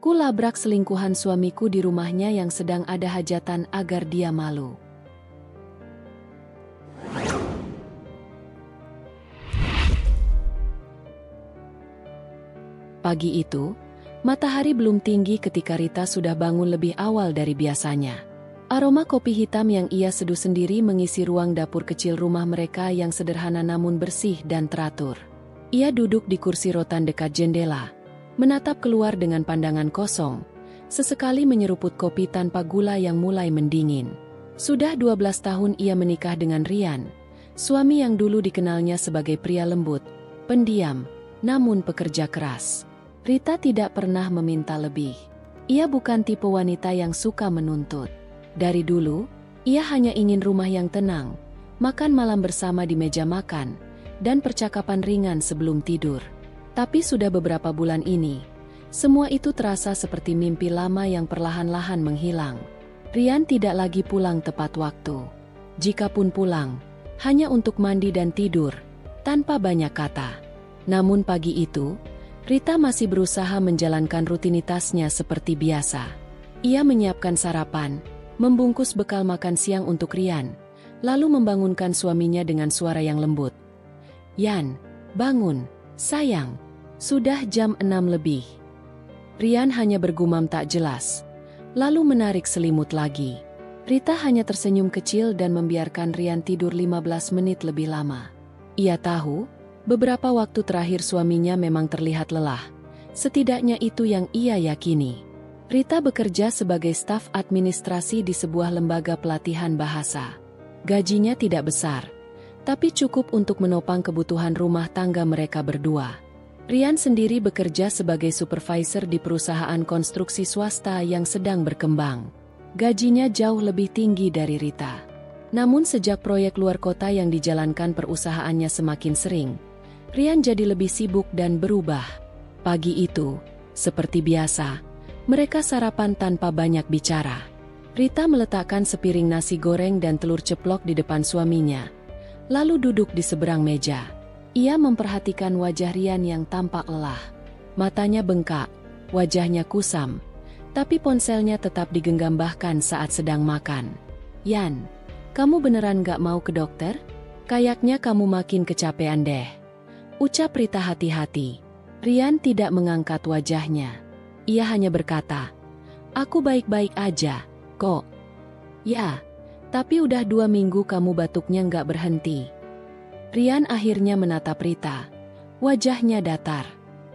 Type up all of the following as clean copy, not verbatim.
Aku labrak selingkuhan suamiku di rumahnya yang sedang ada hajatan agar dia malu. Pagi itu, matahari belum tinggi ketika Rita sudah bangun lebih awal dari biasanya. Aroma kopi hitam yang ia seduh sendiri mengisi ruang dapur kecil rumah mereka yang sederhana namun bersih dan teratur. Ia duduk di kursi rotan dekat jendela, menatap keluar dengan pandangan kosong, sesekali menyeruput kopi tanpa gula yang mulai mendingin. Sudah 12 tahun ia menikah dengan Rian, suami yang dulu dikenalnya sebagai pria lembut, pendiam, namun pekerja keras. Rita tidak pernah meminta lebih. Ia bukan tipe wanita yang suka menuntut. Dari dulu, ia hanya ingin rumah yang tenang, makan malam bersama di meja makan, dan percakapan ringan sebelum tidur. Tapi sudah beberapa bulan ini, semua itu terasa seperti mimpi lama yang perlahan-lahan menghilang. Rian tidak lagi pulang tepat waktu. Jikapun pulang, hanya untuk mandi dan tidur, tanpa banyak kata. Namun pagi itu, Rita masih berusaha menjalankan rutinitasnya seperti biasa. Ia menyiapkan sarapan, membungkus bekal makan siang untuk Rian, lalu membangunkan suaminya dengan suara yang lembut. "Yan, bangun, sayang. Sudah jam 6 lebih." Rian hanya bergumam tak jelas, lalu menarik selimut lagi. Rita hanya tersenyum kecil dan membiarkan Rian tidur 15 menit lebih lama. Ia tahu, beberapa waktu terakhir suaminya memang terlihat lelah. Setidaknya itu yang ia yakini. Rita bekerja sebagai staf administrasi di sebuah lembaga pelatihan bahasa. Gajinya tidak besar, tapi cukup untuk menopang kebutuhan rumah tangga mereka berdua. Rian sendiri bekerja sebagai supervisor di perusahaan konstruksi swasta yang sedang berkembang. Gajinya jauh lebih tinggi dari Rita. Namun sejak proyek luar kota yang dijalankan perusahaannya semakin sering, Rian jadi lebih sibuk dan berubah. Pagi itu, seperti biasa, mereka sarapan tanpa banyak bicara. Rita meletakkan sepiring nasi goreng dan telur ceplok di depan suaminya, lalu duduk di seberang meja. Ia memperhatikan wajah Rian yang tampak lelah. Matanya bengkak, wajahnya kusam, tapi ponselnya tetap digenggam bahkan saat sedang makan. "Yan, kamu beneran gak mau ke dokter? Kayaknya kamu makin kecapean deh," ucap Rita hati-hati. Rian tidak mengangkat wajahnya. Ia hanya berkata, "Aku baik-baik aja, kok." "Ya, tapi udah 2 minggu kamu batuknya nggak berhenti." Rian akhirnya menatap Rita. Wajahnya datar.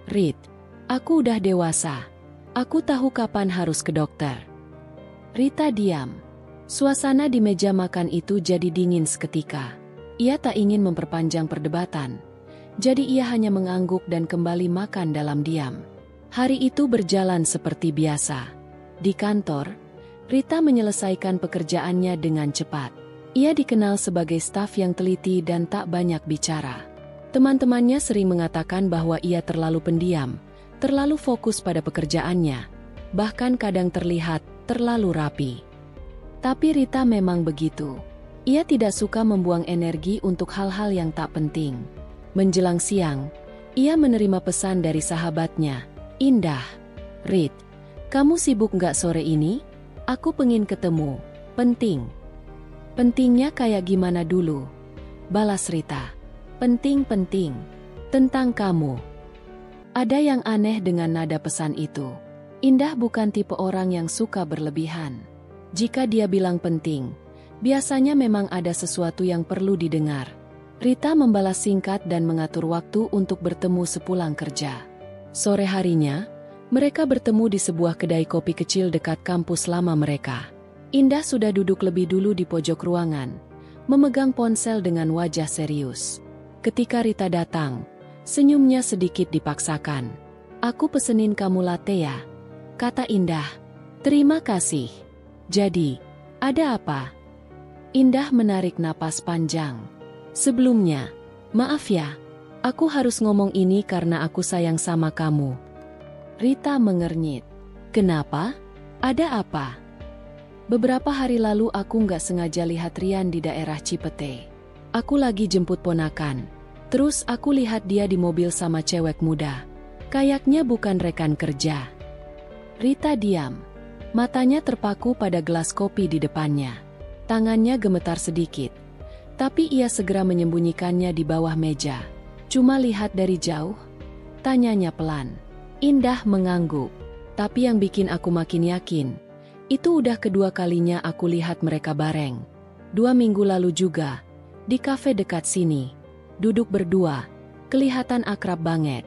"Rit, aku udah dewasa. Aku tahu kapan harus ke dokter." Rita diam. Suasana di meja makan itu jadi dingin seketika. Ia tak ingin memperpanjang perdebatan. Jadi ia hanya mengangguk dan kembali makan dalam diam. Hari itu berjalan seperti biasa. Di kantor, Rita menyelesaikan pekerjaannya dengan cepat. Ia dikenal sebagai staf yang teliti dan tak banyak bicara. Teman-temannya sering mengatakan bahwa ia terlalu pendiam, terlalu fokus pada pekerjaannya, bahkan kadang terlihat terlalu rapi. Tapi Rita memang begitu. Ia tidak suka membuang energi untuk hal-hal yang tak penting. Menjelang siang, ia menerima pesan dari sahabatnya. "Indah, Rit, kamu sibuk nggak sore ini? Aku pengen ketemu, penting." "Pentingnya kayak gimana dulu?" balas Rita. "Penting-penting, tentang kamu." Ada yang aneh dengan nada pesan itu. Indah bukan tipe orang yang suka berlebihan. Jika dia bilang penting, biasanya memang ada sesuatu yang perlu didengar. Rita membalas singkat dan mengatur waktu untuk bertemu sepulang kerja. Sore harinya, mereka bertemu di sebuah kedai kopi kecil dekat kampus lama mereka. Indah sudah duduk lebih dulu di pojok ruangan, memegang ponsel dengan wajah serius. Ketika Rita datang, senyumnya sedikit dipaksakan. "Aku pesenin kamu latte ya," kata Indah. "Terima kasih." "Jadi, ada apa?" Indah menarik napas panjang. "Sebelumnya, maaf ya. Aku harus ngomong ini karena aku sayang sama kamu." Rita mengernyit. "Kenapa? Ada apa?" "Beberapa hari lalu aku nggak sengaja lihat Rian di daerah Cipete. Aku lagi jemput ponakan. Terus aku lihat dia di mobil sama cewek muda. Kayaknya bukan rekan kerja." Rita diam. Matanya terpaku pada gelas kopi di depannya. Tangannya gemetar sedikit. Tapi ia segera menyembunyikannya di bawah meja. Cuma lihat dari jauh? Tanyanya pelan. Indah mengangguk. Tapi yang bikin aku makin yakin, itu udah kedua kalinya aku lihat mereka bareng. 2 minggu lalu juga, di kafe dekat sini. Duduk berdua, kelihatan akrab banget.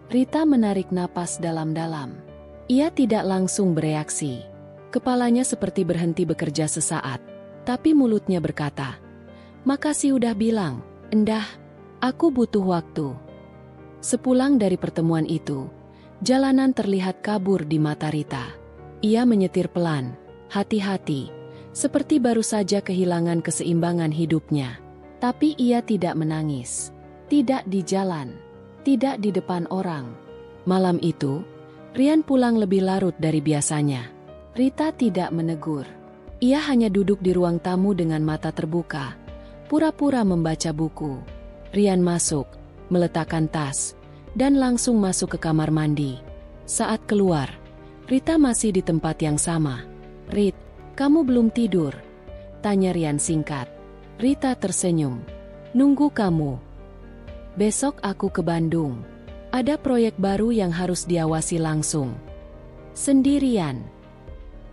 Rita menarik napas dalam-dalam. Ia tidak langsung bereaksi. Kepalanya seperti berhenti bekerja sesaat. Tapi mulutnya berkata, "Makasih udah bilang, Endah, aku butuh waktu." Sepulang dari pertemuan itu, jalanan terlihat kabur di mata Rita. Ia menyetir pelan, hati-hati, seperti baru saja kehilangan keseimbangan hidupnya. Tapi ia tidak menangis. Tidak di jalan, tidak di depan orang. Malam itu, Rian pulang lebih larut dari biasanya. Rita tidak menegur. Ia hanya duduk di ruang tamu dengan mata terbuka, pura-pura membaca buku. Rian masuk, meletakkan tas, dan langsung masuk ke kamar mandi. Saat keluar, Rita masih di tempat yang sama. "Rit, kamu belum tidur?" tanya Rian singkat. Rita tersenyum. "Nunggu kamu. Besok aku ke Bandung. Ada proyek baru yang harus diawasi langsung." "Sendirian?"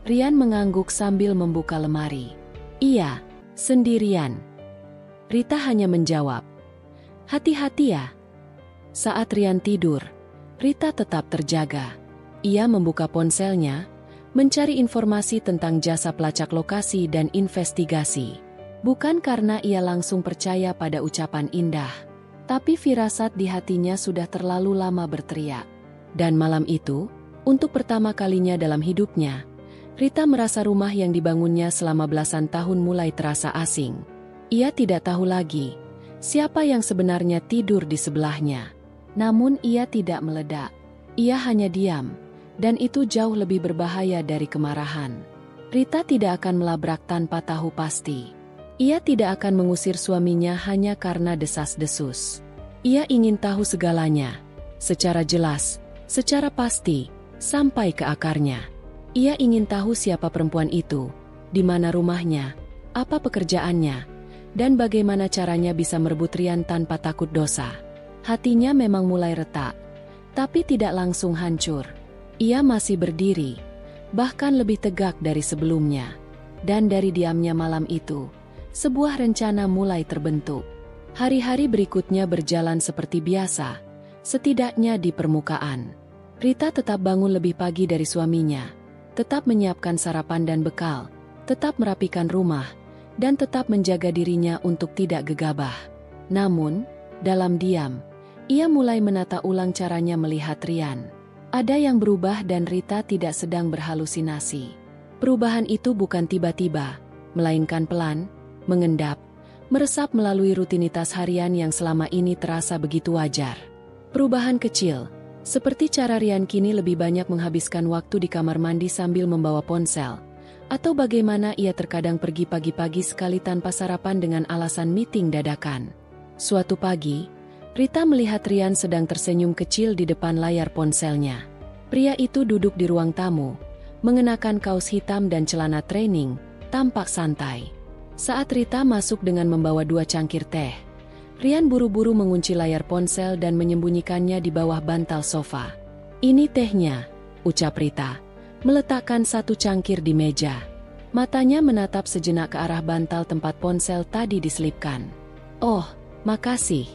Rian mengangguk sambil membuka lemari. "Iya, sendirian." Rita hanya menjawab, "Hati-hati ya." Saat Rian tidur, Rita tetap terjaga. Ia membuka ponselnya, mencari informasi tentang jasa pelacak lokasi dan investigasi. Bukan karena ia langsung percaya pada ucapan Indah, tapi firasat di hatinya sudah terlalu lama berteriak. Dan malam itu, untuk pertama kalinya dalam hidupnya, Rita merasa rumah yang dibangunnya selama belasan tahun mulai terasa asing. Ia tidak tahu lagi siapa yang sebenarnya tidur di sebelahnya. Namun ia tidak meledak. Ia hanya diam, dan itu jauh lebih berbahaya dari kemarahan. Rita tidak akan melabrak tanpa tahu pasti. Ia tidak akan mengusir suaminya hanya karena desas-desus. Ia ingin tahu segalanya, secara jelas, secara pasti, sampai ke akarnya. Ia ingin tahu siapa perempuan itu, di mana rumahnya, apa pekerjaannya, dan bagaimana caranya bisa merebut Rian tanpa takut dosa. Hatinya memang mulai retak, tapi tidak langsung hancur. Ia masih berdiri, bahkan lebih tegak dari sebelumnya. Dan dari diamnya malam itu, sebuah rencana mulai terbentuk. Hari-hari berikutnya berjalan seperti biasa, setidaknya di permukaan. Rita tetap bangun lebih pagi dari suaminya, tetap menyiapkan sarapan dan bekal, tetap merapikan rumah, dan tetap menjaga dirinya untuk tidak gegabah. Namun, dalam diam, ia mulai menata ulang caranya melihat Rian. Ada yang berubah dan Rita tidak sedang berhalusinasi. Perubahan itu bukan tiba-tiba, melainkan pelan, mengendap, meresap melalui rutinitas harian yang selama ini terasa begitu wajar. Perubahan kecil, seperti cara Rian kini lebih banyak menghabiskan waktu di kamar mandi sambil membawa ponsel, atau bagaimana ia terkadang pergi pagi-pagi sekali tanpa sarapan dengan alasan meeting dadakan. Suatu pagi, Rita melihat Rian sedang tersenyum kecil di depan layar ponselnya. Pria itu duduk di ruang tamu, mengenakan kaos hitam dan celana training, tampak santai. Saat Rita masuk dengan membawa 2 cangkir teh, Rian buru-buru mengunci layar ponsel dan menyembunyikannya di bawah bantal sofa. "Ini tehnya," ucap Rita, meletakkan 1 cangkir di meja. Matanya menatap sejenak ke arah bantal tempat ponsel tadi diselipkan. "Oh, makasih,"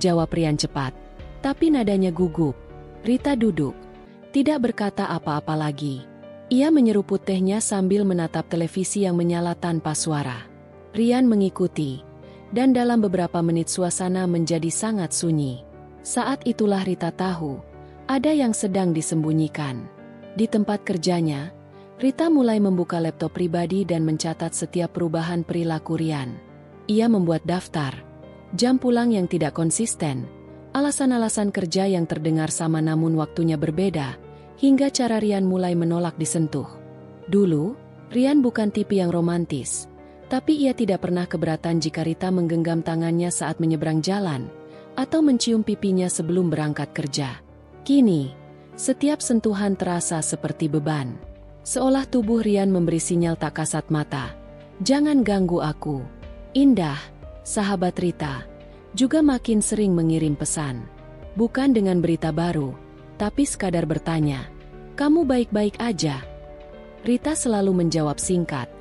jawab Rian cepat, tapi nadanya gugup. Rita duduk, tidak berkata apa-apa lagi. Ia menyeruput tehnya sambil menatap televisi yang menyala tanpa suara. Rian mengikuti, dan dalam beberapa menit suasana menjadi sangat sunyi. Saat itulah Rita tahu, ada yang sedang disembunyikan. Di tempat kerjanya, Rita mulai membuka laptop pribadi dan mencatat setiap perubahan perilaku Rian. Ia membuat daftar, jam pulang yang tidak konsisten, alasan-alasan kerja yang terdengar sama namun waktunya berbeda, hingga cara Rian mulai menolak disentuh. Dulu, Rian bukan tipe yang romantis, tapi ia tidak pernah keberatan jika Rita menggenggam tangannya saat menyeberang jalan, atau mencium pipinya sebelum berangkat kerja. Kini, Setiap sentuhan terasa seperti beban. Seolah tubuh Rian memberi sinyal tak kasat mata. Jangan ganggu aku. Indah, sahabat Rita, juga makin sering mengirim pesan. Bukan dengan berita baru, tapi sekadar bertanya, "Kamu baik-baik aja?" Rita selalu menjawab singkat,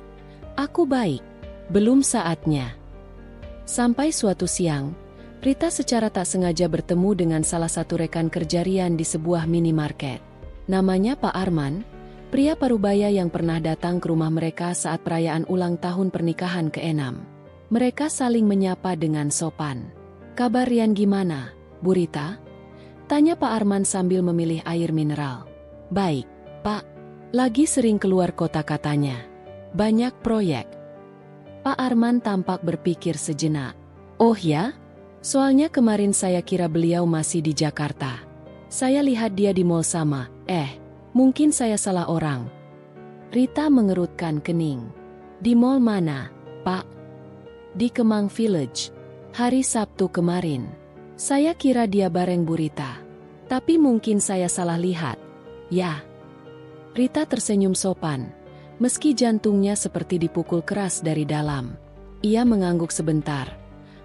"Aku baik, belum saatnya." Sampai suatu siang, Rita secara tak sengaja bertemu dengan salah satu rekan kerja Rian di sebuah minimarket. Namanya Pak Arman, pria parubaya yang pernah datang ke rumah mereka saat perayaan ulang tahun pernikahan ke-6. Mereka saling menyapa dengan sopan. "Kabar Rian gimana, Bu Rita?" tanya Pak Arman sambil memilih air mineral. "Baik, Pak. Lagi sering keluar kota katanya. Banyak proyek." Pak Arman tampak berpikir sejenak. "Oh ya? Soalnya kemarin saya kira beliau masih di Jakarta. Saya lihat dia di mall sama, mungkin saya salah orang." Rita mengerutkan kening. "Di mall mana, Pak?" "Di Kemang Village. Hari Sabtu kemarin. Saya kira dia bareng Bu Rita. Tapi mungkin saya salah lihat." "Ya." Rita tersenyum sopan, meski jantungnya seperti dipukul keras dari dalam. Ia mengangguk sebentar,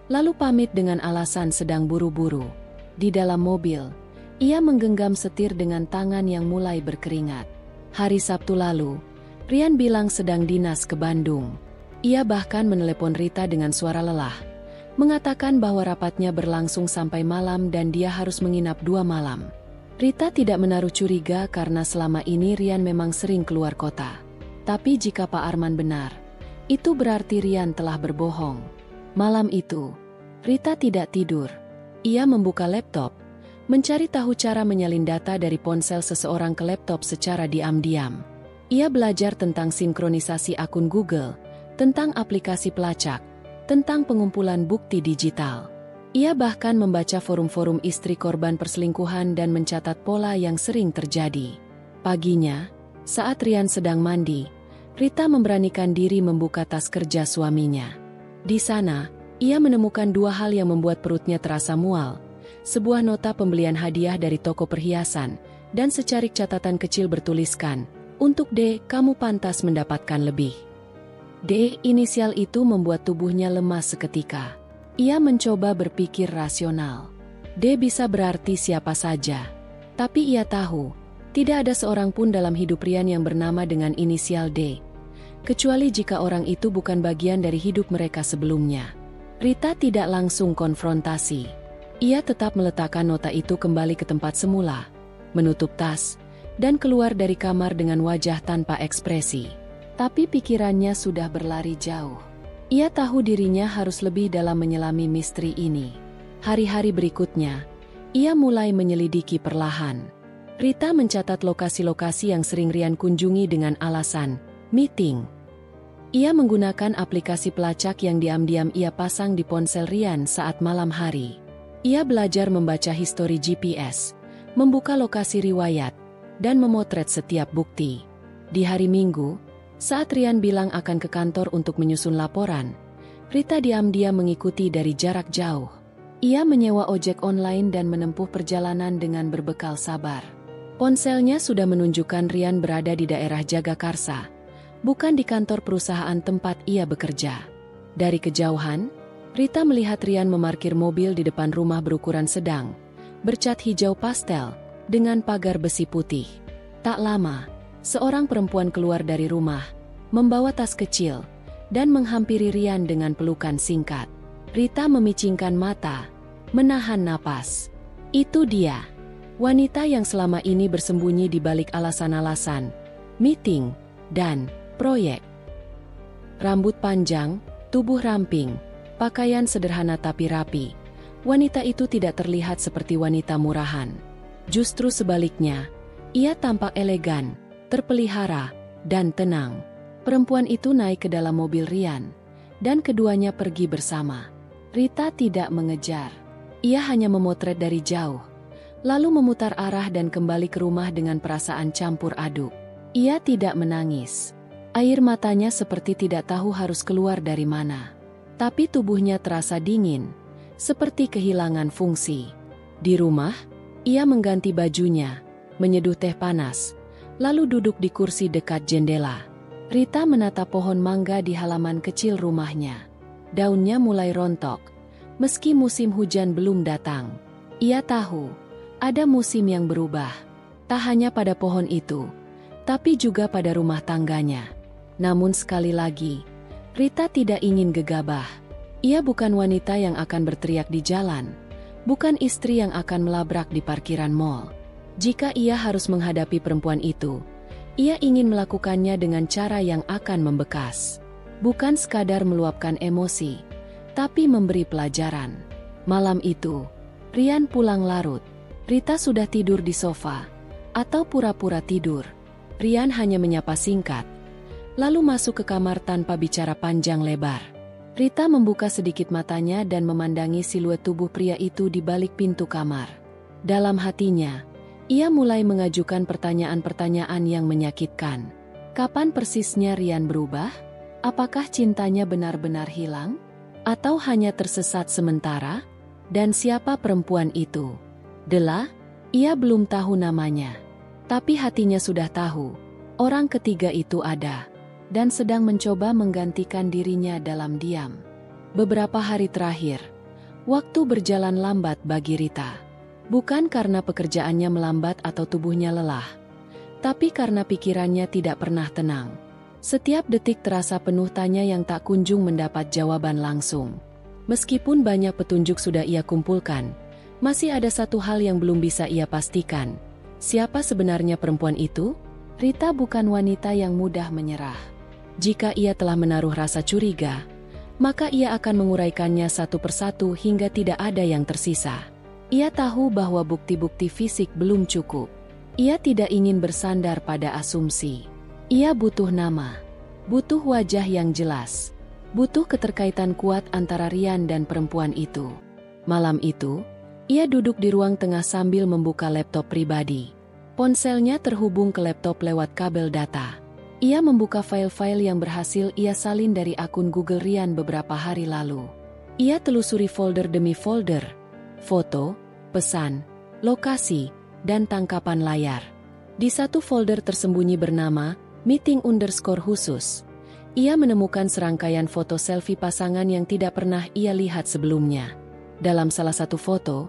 lalu pamit dengan alasan sedang buru-buru. Di dalam mobil, ia menggenggam setir dengan tangan yang mulai berkeringat. Hari Sabtu lalu, Rian bilang sedang dinas ke Bandung. Ia bahkan menelepon Rita dengan suara lelah, mengatakan bahwa rapatnya berlangsung sampai malam dan dia harus menginap 2 malam. Rita tidak menaruh curiga karena selama ini Rian memang sering keluar kota. Tapi jika Pak Arman benar, itu berarti Rian telah berbohong. Malam itu, Rita tidak tidur. Ia membuka laptop, mencari tahu cara menyalin data dari ponsel seseorang ke laptop secara diam-diam. Ia belajar tentang sinkronisasi akun Google, tentang aplikasi pelacak, tentang pengumpulan bukti digital. Ia bahkan membaca forum-forum istri korban perselingkuhan dan mencatat pola yang sering terjadi. Paginya, saat Rian sedang mandi, Rita memberanikan diri membuka tas kerja suaminya. Di sana, ia menemukan 2 hal yang membuat perutnya terasa mual. Sebuah nota pembelian hadiah dari toko perhiasan, dan secarik catatan kecil bertuliskan, "Untuk D, kamu pantas mendapatkan lebih." D, inisial itu membuat tubuhnya lemas seketika. Ia mencoba berpikir rasional. D bisa berarti siapa saja. Tapi ia tahu, tidak ada seorang pun dalam hidup Rian yang bernama dengan inisial D. Kecuali jika orang itu bukan bagian dari hidup mereka sebelumnya. Rita tidak langsung konfrontasi. Ia tetap meletakkan nota itu kembali ke tempat semula, menutup tas, dan keluar dari kamar dengan wajah tanpa ekspresi. Tapi pikirannya sudah berlari jauh. Ia tahu dirinya harus lebih dalam menyelami misteri ini. Hari-hari berikutnya, ia mulai menyelidiki perlahan. Rita mencatat lokasi-lokasi yang sering Rian kunjungi dengan alasan meeting. Ia menggunakan aplikasi pelacak yang diam-diam ia pasang di ponsel Rian saat malam hari. Ia belajar membaca histori GPS, membuka lokasi riwayat, dan memotret setiap bukti. Di hari Minggu, saat Rian bilang akan ke kantor untuk menyusun laporan, Rita diam-diam mengikuti dari jarak jauh. Ia menyewa ojek online dan menempuh perjalanan dengan berbekal sabar. Ponselnya sudah menunjukkan Rian berada di daerah Jagakarsa, bukan di kantor perusahaan tempat ia bekerja. Dari kejauhan, Rita melihat Rian memarkir mobil di depan rumah berukuran sedang, bercat hijau pastel, dengan pagar besi putih. Tak lama, seorang perempuan keluar dari rumah, membawa tas kecil, dan menghampiri Rian dengan pelukan singkat. Rita memicingkan mata, menahan napas. Itu dia, wanita yang selama ini bersembunyi di balik alasan-alasan, meeting, dan proyek. Rambut panjang, tubuh ramping, pakaian sederhana tapi rapi. Wanita itu tidak terlihat seperti wanita murahan. Justru sebaliknya, ia tampak elegan, terpelihara, dan tenang. Perempuan itu naik ke dalam mobil Rian, dan keduanya pergi bersama. Rita tidak mengejar. Ia hanya memotret dari jauh, lalu memutar arah dan kembali ke rumah dengan perasaan campur aduk. Ia tidak menangis. Air matanya seperti tidak tahu harus keluar dari mana. Tapi tubuhnya terasa dingin, seperti kehilangan fungsi. Di rumah, ia mengganti bajunya, menyeduh teh panas, lalu duduk di kursi dekat jendela. Rita menatap pohon mangga di halaman kecil rumahnya. Daunnya mulai rontok, meski musim hujan belum datang. Ia tahu, ada musim yang berubah. Tak hanya pada pohon itu, tapi juga pada rumah tangganya. Namun sekali lagi, Rita tidak ingin gegabah. Ia bukan wanita yang akan berteriak di jalan, bukan istri yang akan melabrak di parkiran mal. Jika ia harus menghadapi perempuan itu, ia ingin melakukannya dengan cara yang akan membekas. Bukan sekadar meluapkan emosi, tapi memberi pelajaran. Malam itu, Rian pulang larut. Rita sudah tidur di sofa, atau pura-pura tidur. Rian hanya menyapa singkat, lalu masuk ke kamar tanpa bicara panjang lebar. Rita membuka sedikit matanya dan memandangi siluet tubuh pria itu di balik pintu kamar. Dalam hatinya, ia mulai mengajukan pertanyaan-pertanyaan yang menyakitkan. Kapan persisnya Rian berubah? Apakah cintanya benar-benar hilang? Atau hanya tersesat sementara? Dan siapa perempuan itu? Dela? Ia belum tahu namanya. Tapi hatinya sudah tahu. Orang ketiga itu ada. Dan sedang mencoba menggantikan dirinya dalam diam. Beberapa hari terakhir, waktu berjalan lambat bagi Rita. Bukan karena pekerjaannya melambat atau tubuhnya lelah, tapi karena pikirannya tidak pernah tenang. Setiap detik terasa penuh tanya yang tak kunjung mendapat jawaban langsung. Meskipun banyak petunjuk sudah ia kumpulkan, masih ada satu hal yang belum bisa ia pastikan. Siapa sebenarnya perempuan itu? Rita bukan wanita yang mudah menyerah. Jika ia telah menaruh rasa curiga, maka ia akan menguraikannya satu persatu hingga tidak ada yang tersisa. Ia tahu bahwa bukti-bukti fisik belum cukup. Ia tidak ingin bersandar pada asumsi. Ia butuh nama, butuh wajah yang jelas, butuh keterkaitan kuat antara Rian dan perempuan itu. Malam itu, ia duduk di ruang tengah sambil membuka laptop pribadi. Ponselnya terhubung ke laptop lewat kabel data. Ia membuka file-file yang berhasil ia salin dari akun Google Rian beberapa hari lalu. Ia telusuri folder demi folder, foto, pesan, lokasi, dan tangkapan layar. Di satu folder tersembunyi bernama meeting_khusus. Ia menemukan serangkaian foto selfie pasangan yang tidak pernah ia lihat sebelumnya. Dalam salah satu foto,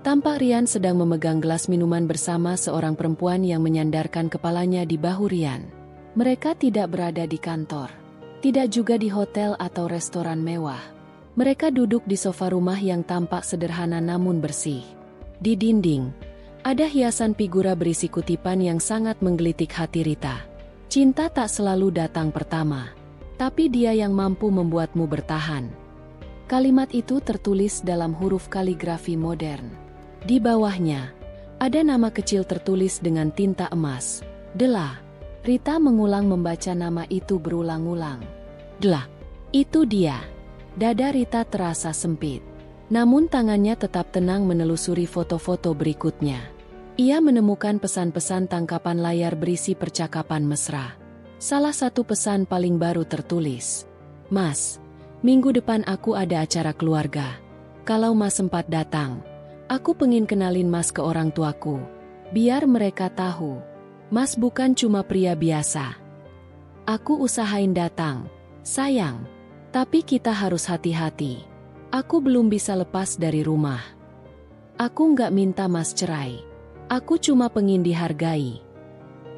tampak Rian sedang memegang gelas minuman bersama seorang perempuan yang menyandarkan kepalanya di bahu Rian. Mereka tidak berada di kantor, tidak juga di hotel atau restoran mewah. Mereka duduk di sofa rumah yang tampak sederhana namun bersih. Di dinding, ada hiasan figura berisi kutipan yang sangat menggelitik hati Rita. Cinta tak selalu datang pertama, tapi dia yang mampu membuatmu bertahan. Kalimat itu tertulis dalam huruf kaligrafi modern. Di bawahnya, ada nama kecil tertulis dengan tinta emas, Dela. Rita mengulang membaca nama itu berulang-ulang. Dela, itu dia. Dada Rita terasa sempit. Namun tangannya tetap tenang menelusuri foto-foto berikutnya. Ia menemukan pesan-pesan tangkapan layar berisi percakapan mesra. Salah satu pesan paling baru tertulis, "Mas, minggu depan aku ada acara keluarga. Kalau Mas sempat datang, aku pengen kenalin Mas ke orang tuaku. Biar mereka tahu, Mas bukan cuma pria biasa. Aku usahain datang, sayang. Tapi kita harus hati-hati. Aku belum bisa lepas dari rumah. Aku nggak minta Mas cerai. Aku cuma pengen dihargai."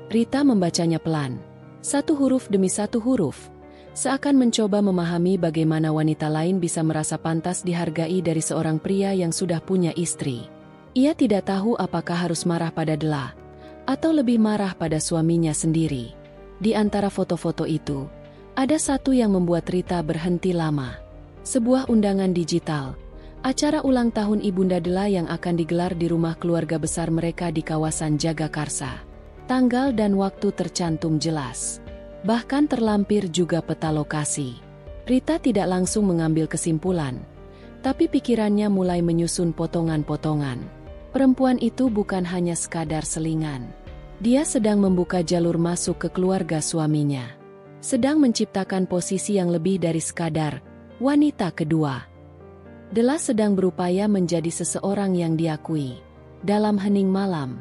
Rita membacanya pelan, satu huruf demi satu huruf, seakan mencoba memahami bagaimana wanita lain bisa merasa pantas dihargai dari seorang pria yang sudah punya istri. Ia tidak tahu apakah harus marah pada Dela, atau lebih marah pada suaminya sendiri. Di antara foto-foto itu, ada satu yang membuat Rita berhenti lama. Sebuah undangan digital, acara ulang tahun Ibunda Dela yang akan digelar di rumah keluarga besar mereka di kawasan Jagakarsa. Tanggal dan waktu tercantum jelas. Bahkan terlampir juga peta lokasi. Rita tidak langsung mengambil kesimpulan, tapi pikirannya mulai menyusun potongan-potongan. Perempuan itu bukan hanya sekadar selingan. Dia sedang membuka jalur masuk ke keluarga suaminya. Sedang menciptakan posisi yang lebih dari sekadar wanita kedua. Dela sedang berupaya menjadi seseorang yang diakui. Dalam hening malam,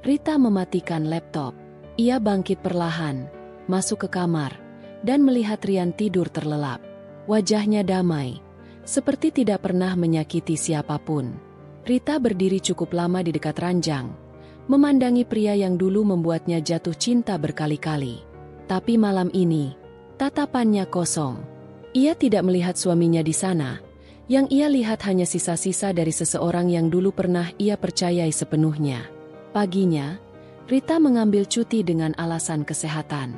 Rita mematikan laptop. Ia bangkit perlahan, masuk ke kamar, dan melihat Rian tidur terlelap. Wajahnya damai, seperti tidak pernah menyakiti siapapun. Rita berdiri cukup lama di dekat ranjang, memandangi pria yang dulu membuatnya jatuh cinta berkali-kali. Tapi malam ini, tatapannya kosong. Ia tidak melihat suaminya di sana. Yang ia lihat hanya sisa-sisa dari seseorang yang dulu pernah ia percayai sepenuhnya. Paginya, Rita mengambil cuti dengan alasan kesehatan.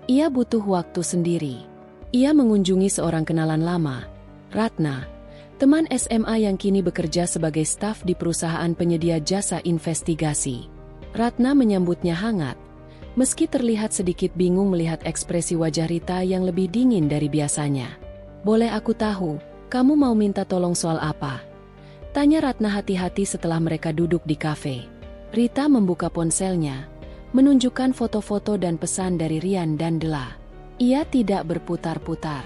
Ia butuh waktu sendiri. Ia mengunjungi seorang kenalan lama, Ratna, teman SMA yang kini bekerja sebagai staf di perusahaan penyedia jasa investigasi. Ratna menyambutnya hangat, meski terlihat sedikit bingung melihat ekspresi wajah Rita yang lebih dingin dari biasanya. "Boleh aku tahu, kamu mau minta tolong soal apa?" tanya Ratna hati-hati setelah mereka duduk di kafe. Rita membuka ponselnya, menunjukkan foto-foto dan pesan dari Rian dan Dela. Ia tidak berputar-putar.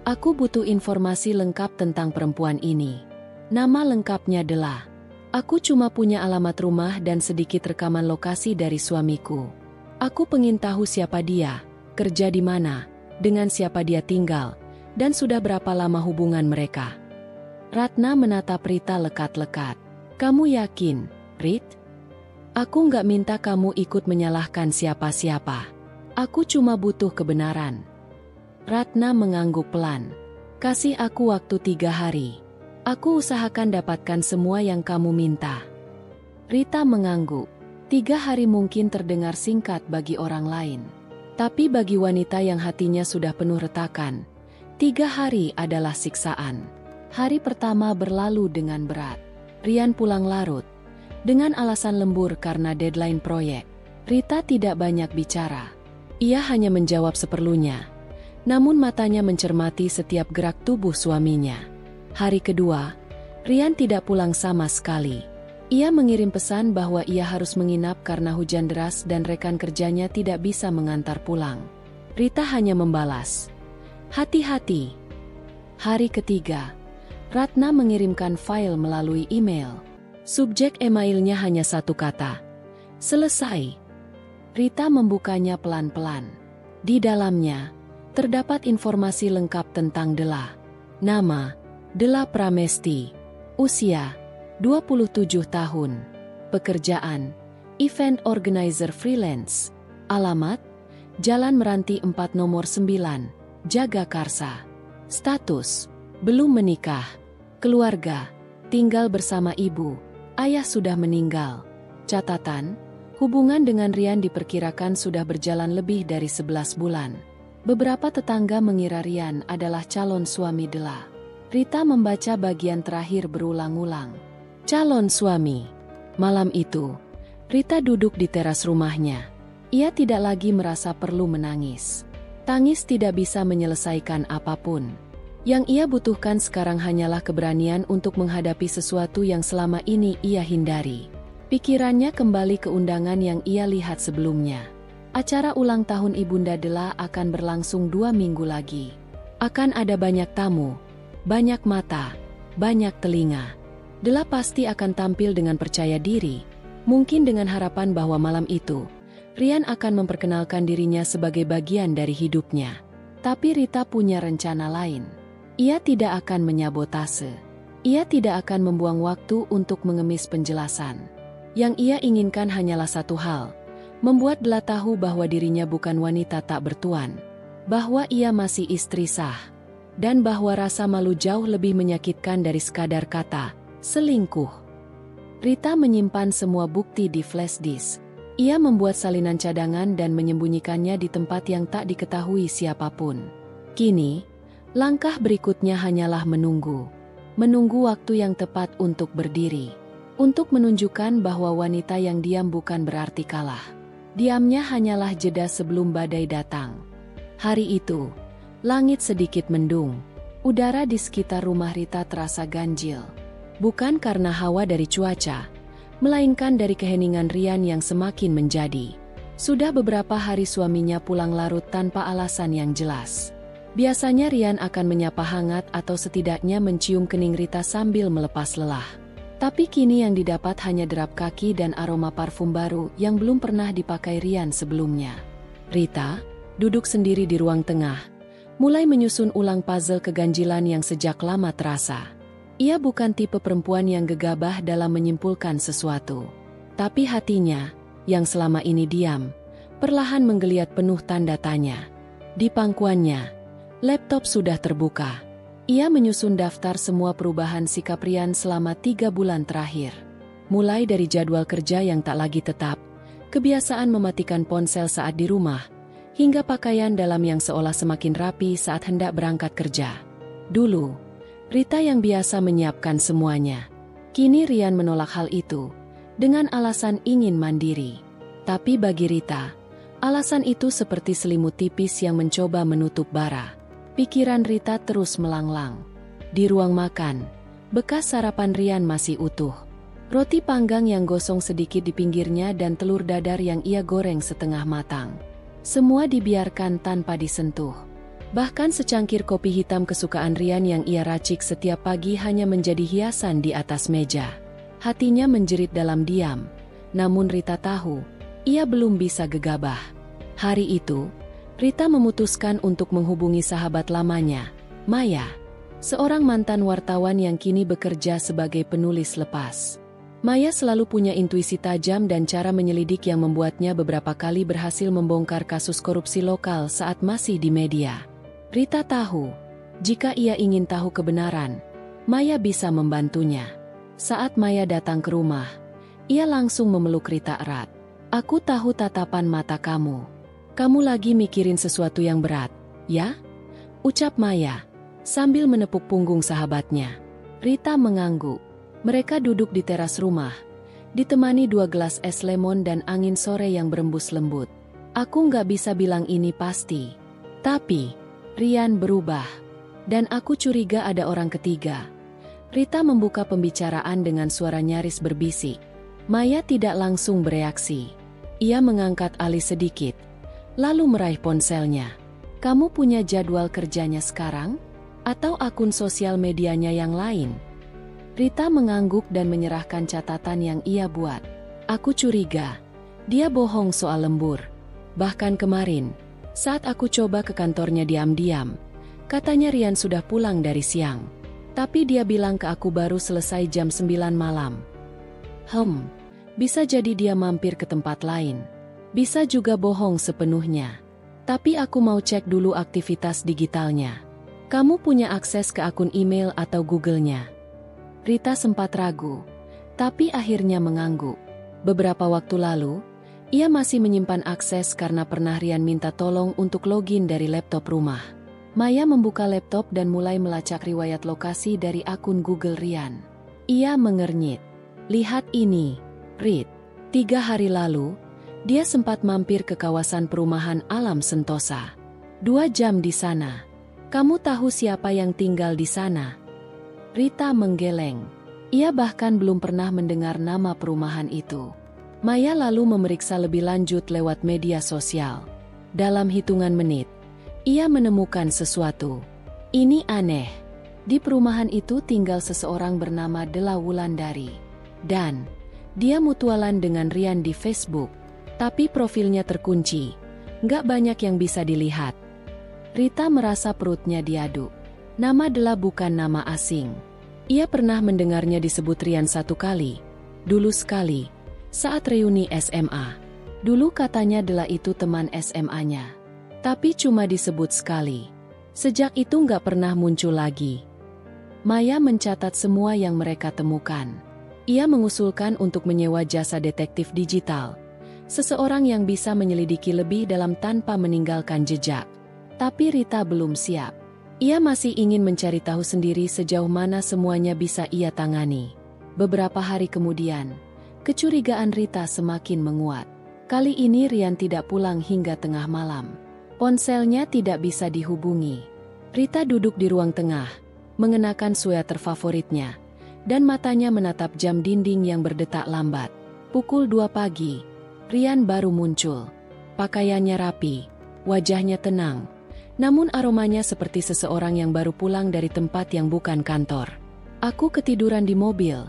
"Aku butuh informasi lengkap tentang perempuan ini. Nama lengkapnya Dela. Aku cuma punya alamat rumah dan sedikit rekaman lokasi dari suamiku. Aku pengen tahu siapa dia, kerja di mana, dengan siapa dia tinggal, dan sudah berapa lama hubungan mereka." Ratna menatap Rita lekat-lekat. "Kamu yakin, Rit? Aku nggak minta kamu ikut menyalahkan siapa-siapa. Aku cuma butuh kebenaran." Ratna mengangguk pelan. "Kasih aku waktu 3 hari. Aku usahakan dapatkan semua yang kamu minta." Rita mengangguk. 3 hari mungkin terdengar singkat bagi orang lain. Tapi bagi wanita yang hatinya sudah penuh retakan, 3 hari adalah siksaan. Hari pertama berlalu dengan berat. Rian pulang larut, dengan alasan lembur karena deadline proyek. Rita tidak banyak bicara. Ia hanya menjawab seperlunya. Namun matanya mencermati setiap gerak tubuh suaminya. Hari kedua, Rian tidak pulang sama sekali. Ia mengirim pesan bahwa ia harus menginap karena hujan deras dan rekan kerjanya tidak bisa mengantar pulang. Rita hanya membalas, "Hati-hati." Hari ketiga, Ratna mengirimkan file melalui email. Subjek emailnya hanya satu kata, "Selesai." Rita membukanya pelan-pelan. Di dalamnya, terdapat informasi lengkap tentang Dela. Nama, Dela Pramesti. Usia, 27 tahun. Pekerjaan, event organizer freelance. Alamat, Jalan Meranti 4 nomor 9, Jagakarsa. Status, belum menikah. Keluarga, tinggal bersama ibu. Ayah sudah meninggal. Catatan, hubungan dengan Rian diperkirakan sudah berjalan lebih dari 11 bulan. Beberapa tetangga mengira Rian adalah calon suami Dela. Rita membaca bagian terakhir berulang-ulang. Calon suami. Malam itu, Rita duduk di teras rumahnya. Ia tidak lagi merasa perlu menangis. Tangis tidak bisa menyelesaikan apapun. Yang ia butuhkan sekarang hanyalah keberanian untuk menghadapi sesuatu yang selama ini ia hindari. Pikirannya kembali ke undangan yang ia lihat sebelumnya. Acara ulang tahun Ibunda Dela akan berlangsung 2 minggu lagi. Akan ada banyak tamu, banyak mata, banyak telinga. Dela pasti akan tampil dengan percaya diri, mungkin dengan harapan bahwa malam itu, Rian akan memperkenalkan dirinya sebagai bagian dari hidupnya. Tapi Rita punya rencana lain. Ia tidak akan menyabotase. Ia tidak akan membuang waktu untuk mengemis penjelasan. Yang ia inginkan hanyalah satu hal, membuat Dela tahu bahwa dirinya bukan wanita tak bertuan, bahwa ia masih istri sah, dan bahwa rasa malu jauh lebih menyakitkan dari sekadar kata, selingkuh. Rita menyimpan semua bukti di flash disk. Ia membuat salinan cadangan dan menyembunyikannya di tempat yang tak diketahui siapapun. Kini, langkah berikutnya hanyalah menunggu. Menunggu waktu yang tepat untuk berdiri. Untuk menunjukkan bahwa wanita yang diam bukan berarti kalah. Diamnya hanyalah jeda sebelum badai datang. Hari itu, langit sedikit mendung. Udara di sekitar rumah Rita terasa ganjil. Bukan karena hawa dari cuaca, melainkan dari keheningan Rian yang semakin menjadi. Sudah beberapa hari suaminya pulang larut tanpa alasan yang jelas. Biasanya Rian akan menyapa hangat atau setidaknya mencium kening Rita sambil melepas lelah. Tapi kini yang didapat hanya derap kaki dan aroma parfum baru yang belum pernah dipakai Rian sebelumnya. Rita, duduk sendiri di ruang tengah, mulai menyusun ulang puzzle keganjilan yang sejak lama terasa. Ia bukan tipe perempuan yang gegabah dalam menyimpulkan sesuatu. Tapi hatinya, yang selama ini diam, perlahan menggeliat penuh tanda tanya. Di pangkuannya, laptop sudah terbuka. Ia menyusun daftar semua perubahan sikap Rian selama 3 bulan terakhir. Mulai dari jadwal kerja yang tak lagi tetap, kebiasaan mematikan ponsel saat di rumah, hingga pakaian dalam yang seolah semakin rapi saat hendak berangkat kerja. Dulu, Rita yang biasa menyiapkan semuanya. Kini Rian menolak hal itu, dengan alasan ingin mandiri. Tapi bagi Rita, alasan itu seperti selimut tipis yang mencoba menutup bara. Pikiran Rita terus melanglang. Di ruang makan, bekas sarapan Rian masih utuh. Roti panggang yang gosong sedikit di pinggirnya dan telur dadar yang ia goreng setengah matang. Semua dibiarkan tanpa disentuh. Bahkan secangkir kopi hitam kesukaan Rian yang ia racik setiap pagi hanya menjadi hiasan di atas meja. Hatinya menjerit dalam diam. Namun Rita tahu, ia belum bisa gegabah. Hari itu, Rita memutuskan untuk menghubungi sahabat lamanya, Maya, seorang mantan wartawan yang kini bekerja sebagai penulis lepas. Maya selalu punya intuisi tajam dan cara menyelidik yang membuatnya beberapa kali berhasil membongkar kasus korupsi lokal saat masih di media. Rita tahu, jika ia ingin tahu kebenaran, Maya bisa membantunya. Saat Maya datang ke rumah, ia langsung memeluk Rita erat. "Aku tahu tatapan mata kamu. Kamu lagi mikirin sesuatu yang berat, ya?" ucap Maya, sambil menepuk punggung sahabatnya. Rita mengangguk. Mereka duduk di teras rumah, ditemani 2 gelas es lemon dan angin sore yang berembus lembut. "Aku nggak bisa bilang ini pasti. Tapi, Rian berubah. Dan aku curiga ada orang ketiga." Rita membuka pembicaraan dengan suara nyaris berbisik. Maya tidak langsung bereaksi. Ia mengangkat alis sedikit, lalu meraih ponselnya. "Kamu punya jadwal kerjanya sekarang? Atau akun sosial medianya yang lain?" Rita mengangguk dan menyerahkan catatan yang ia buat. "Aku curiga, dia bohong soal lembur. Bahkan kemarin, saat aku coba ke kantornya diam-diam, katanya Rian sudah pulang dari siang. Tapi dia bilang ke aku baru selesai jam 9 malam. Bisa jadi dia mampir ke tempat lain. Bisa juga bohong sepenuhnya. Tapi aku mau cek dulu aktivitas digitalnya. Kamu punya akses ke akun email atau Google-nya?" Rita sempat ragu, tapi akhirnya mengangguk. Beberapa waktu lalu, ia masih menyimpan akses karena pernah Rian minta tolong untuk login dari laptop rumah. Maya membuka laptop dan mulai melacak riwayat lokasi dari akun Google Rian. Ia mengernyit. "Lihat ini, Rit. 3 hari lalu, dia sempat mampir ke kawasan perumahan Alam Sentosa. 2 jam di sana. Kamu tahu siapa yang tinggal di sana?" Rita menggeleng. Ia bahkan belum pernah mendengar nama perumahan itu. Maya lalu memeriksa lebih lanjut lewat media sosial. Dalam hitungan menit, ia menemukan sesuatu. Ini aneh. Di perumahan itu tinggal seseorang bernama Della Wulandari. Dan dia mutualan dengan Rian di Facebook. Tapi profilnya terkunci. Nggak banyak yang bisa dilihat. Rita merasa perutnya diaduk. Nama Della bukan nama asing. Ia pernah mendengarnya disebut Rian 1 kali. Dulu sekali, saat reuni SMA. Dulu katanya Della itu teman SMA-nya. Tapi cuma disebut sekali. Sejak itu nggak pernah muncul lagi. Maya mencatat semua yang mereka temukan. Ia mengusulkan untuk menyewa jasa detektif digital. Seseorang yang bisa menyelidiki lebih dalam tanpa meninggalkan jejak. Tapi Rita belum siap. Ia masih ingin mencari tahu sendiri sejauh mana semuanya bisa ia tangani. Beberapa hari kemudian, kecurigaan Rita semakin menguat. Kali ini Rian tidak pulang hingga tengah malam. Ponselnya tidak bisa dihubungi. Rita duduk di ruang tengah, mengenakan sweater favoritnya, dan matanya menatap jam dinding yang berdetak lambat. Pukul 2 pagi, Rian baru muncul. Pakaiannya rapi, wajahnya tenang. Namun aromanya seperti seseorang yang baru pulang dari tempat yang bukan kantor. "Aku ketiduran di mobil.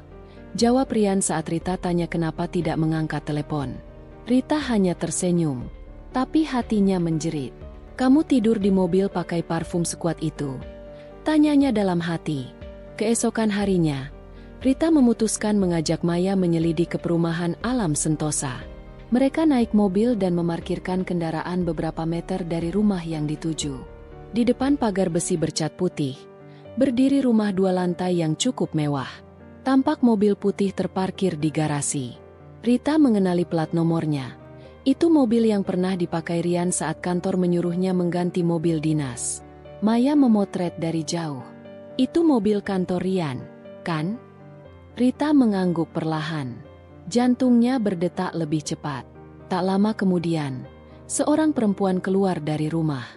Jawab Rian saat Rita tanya kenapa tidak mengangkat telepon. Rita hanya tersenyum, tapi hatinya menjerit. Kamu tidur di mobil pakai parfum sekuat itu? Tanyanya dalam hati. Keesokan harinya, Rita memutuskan mengajak Maya menyelidik ke perumahan Alam Sentosa. Mereka naik mobil dan memarkirkan kendaraan beberapa meter dari rumah yang dituju. Di depan pagar besi bercat putih, berdiri rumah 2 lantai yang cukup mewah. Tampak mobil putih terparkir di garasi. Rita mengenali plat nomornya. Itu mobil yang pernah dipakai Rian saat kantor menyuruhnya mengganti mobil dinas. Maya memotret dari jauh. Itu mobil kantor Rian, kan? Rita mengangguk perlahan. Jantungnya berdetak lebih cepat. Tak lama kemudian, seorang perempuan keluar dari rumah,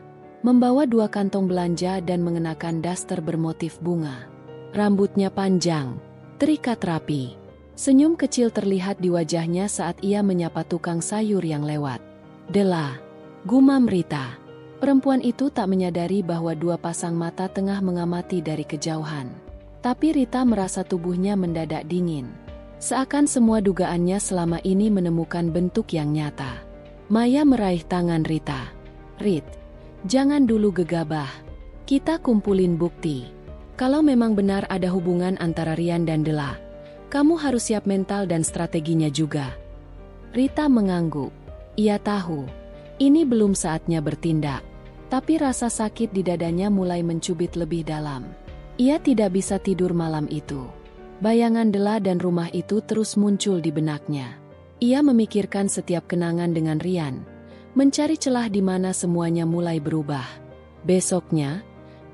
membawa 2 kantong belanja dan mengenakan daster bermotif bunga. Rambutnya panjang, terikat rapi. Senyum kecil terlihat di wajahnya saat ia menyapa tukang sayur yang lewat. "Dela," gumam Rita. Perempuan itu tak menyadari bahwa 2 pasang mata tengah mengamati dari kejauhan. Tapi Rita merasa tubuhnya mendadak dingin. Seakan semua dugaannya selama ini menemukan bentuk yang nyata. Maya meraih tangan Rita. "Rit, jangan dulu gegabah. Kita kumpulin bukti. Kalau memang benar ada hubungan antara Rian dan Dela, kamu harus siap mental dan strateginya juga." Rita mengangguk. Ia tahu, ini belum saatnya bertindak. Tapi rasa sakit di dadanya mulai mencubit lebih dalam. Ia tidak bisa tidur malam itu. Bayangan Dela dan rumah itu terus muncul di benaknya. Ia memikirkan setiap kenangan dengan Rian, mencari celah di mana semuanya mulai berubah. Besoknya,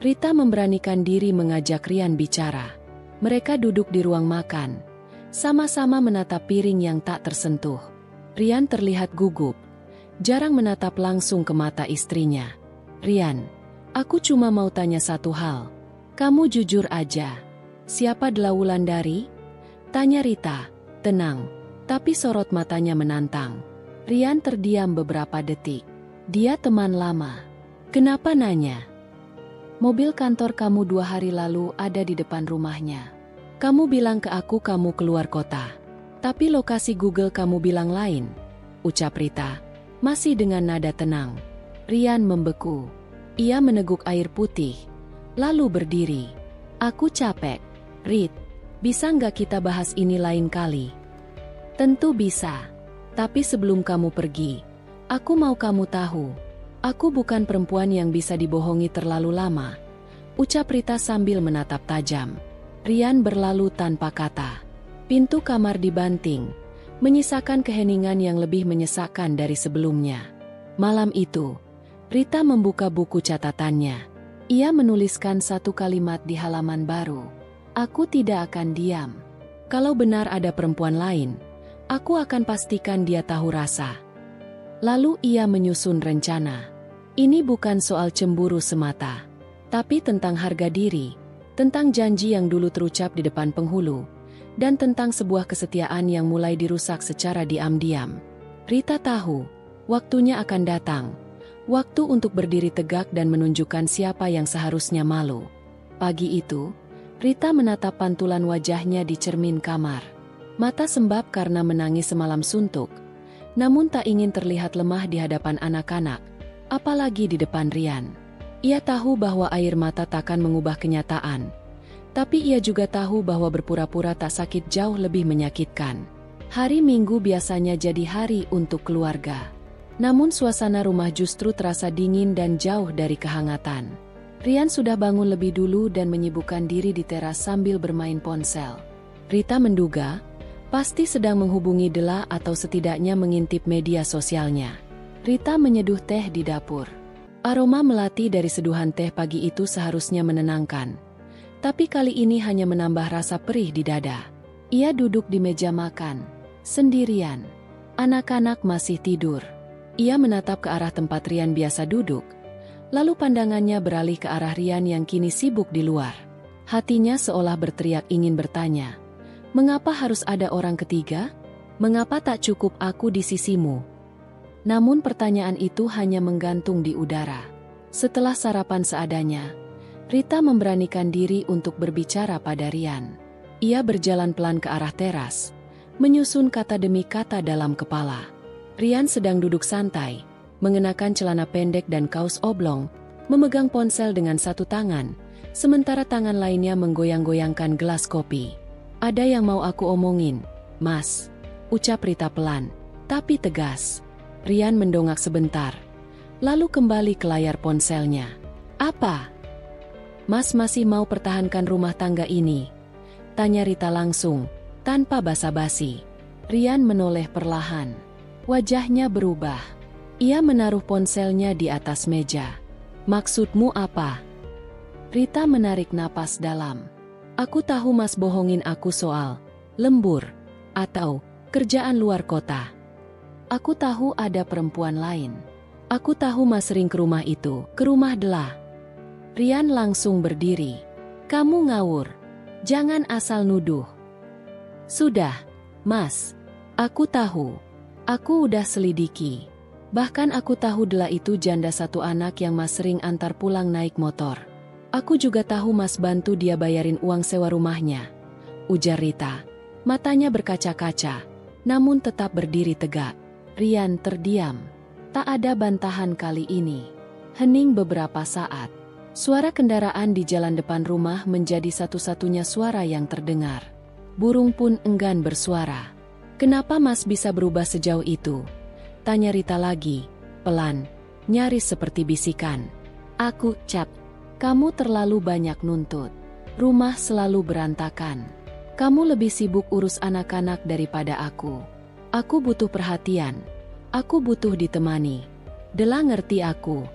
Rita memberanikan diri mengajak Rian bicara. Mereka duduk di ruang makan, sama-sama menatap piring yang tak tersentuh. Rian terlihat gugup, jarang menatap langsung ke mata istrinya. "Rian, aku cuma mau tanya satu hal. Kamu jujur aja. Siapa Dela Wulandari?" Tanya Rita, tenang, tapi sorot matanya menantang. Rian terdiam beberapa detik. "Dia teman lama." "Kenapa nanya?" "Mobil kantor kamu 2 hari lalu ada di depan rumahnya. Kamu bilang ke aku kamu keluar kota. Tapi lokasi Google kamu bilang lain," ucap Rita, masih dengan nada tenang. Rian membeku. Ia meneguk air putih, lalu berdiri. "Aku capek. Rit, bisa nggak kita bahas ini lain kali?" "Tentu bisa. Tapi sebelum kamu pergi, aku mau kamu tahu, aku bukan perempuan yang bisa dibohongi terlalu lama," ucap Rita sambil menatap tajam. Rian berlalu tanpa kata. Pintu kamar dibanting, menyisakan keheningan yang lebih menyesakkan dari sebelumnya. Malam itu, Rita membuka buku catatannya. Ia menuliskan 1 kalimat di halaman baru. "Aku tidak akan diam. Kalau benar ada perempuan lain, aku akan pastikan dia tahu rasa." Lalu ia menyusun rencana. Ini bukan soal cemburu semata, tapi tentang harga diri, tentang janji yang dulu terucap di depan penghulu, dan tentang sebuah kesetiaan yang mulai dirusak secara diam-diam. Rita tahu, waktunya akan datang. Waktu untuk berdiri tegak dan menunjukkan siapa yang seharusnya malu. Pagi itu, Rita menatap pantulan wajahnya di cermin kamar. Mata sembab karena menangis semalam suntuk, namun tak ingin terlihat lemah di hadapan anak-anak, apalagi di depan Rian. Ia tahu bahwa air mata takkan mengubah kenyataan, tapi ia juga tahu bahwa berpura-pura tak sakit jauh lebih menyakitkan. Hari Minggu biasanya jadi hari untuk keluarga. Namun suasana rumah justru terasa dingin dan jauh dari kehangatan. Rian sudah bangun lebih dulu dan menyibukkan diri di teras sambil bermain ponsel. Rita menduga, pasti sedang menghubungi Dela atau setidaknya mengintip media sosialnya. Rita menyeduh teh di dapur. Aroma melati dari seduhan teh pagi itu seharusnya menenangkan. Tapi kali ini hanya menambah rasa perih di dada. Ia duduk di meja makan, sendirian. Anak-anak masih tidur. Ia menatap ke arah tempat Rian biasa duduk, lalu pandangannya beralih ke arah Rian yang kini sibuk di luar. Hatinya seolah berteriak ingin bertanya, "Mengapa harus ada orang ketiga? Mengapa tak cukup aku di sisimu?" Namun pertanyaan itu hanya menggantung di udara. Setelah sarapan seadanya, Rita memberanikan diri untuk berbicara pada Rian. Ia berjalan pelan ke arah teras, menyusun kata demi kata dalam kepala. Rian sedang duduk santai, mengenakan celana pendek dan kaos oblong, memegang ponsel dengan satu tangan, sementara tangan lainnya menggoyang-goyangkan gelas kopi. "Ada yang mau aku omongin, Mas," ucap Rita pelan, tapi tegas. Rian mendongak sebentar, lalu kembali ke layar ponselnya. "Apa? Mas masih mau pertahankan rumah tangga ini?" tanya Rita langsung, tanpa basa-basi. Rian menoleh perlahan. Wajahnya berubah. Ia menaruh ponselnya di atas meja. "Maksudmu apa?" Rita menarik napas dalam. "Aku tahu Mas bohongin aku soal lembur atau kerjaan luar kota. Aku tahu ada perempuan lain. Aku tahu Mas sering ke rumah itu, ke rumah Dela." Rian langsung berdiri. "Kamu ngawur. Jangan asal nuduh." "Sudah, Mas. Aku tahu. Aku udah selidiki. Bahkan aku tahu Dela itu janda satu anak yang Mas sering antar pulang naik motor. Aku juga tahu Mas bantu dia bayarin uang sewa rumahnya," ujar Rita. Matanya berkaca-kaca, namun tetap berdiri tegak. Rian terdiam. Tak ada bantahan kali ini. Hening beberapa saat. Suara kendaraan di jalan depan rumah menjadi satu-satunya suara yang terdengar. Burung pun enggan bersuara. "Kenapa Mas bisa berubah sejauh itu?" tanya Rita lagi, pelan, nyaris seperti bisikan. Cap, kamu terlalu banyak nuntut. Rumah selalu berantakan. Kamu lebih sibuk urus anak-anak daripada aku. Aku butuh perhatian. Aku butuh ditemani. Dela ngerti aku."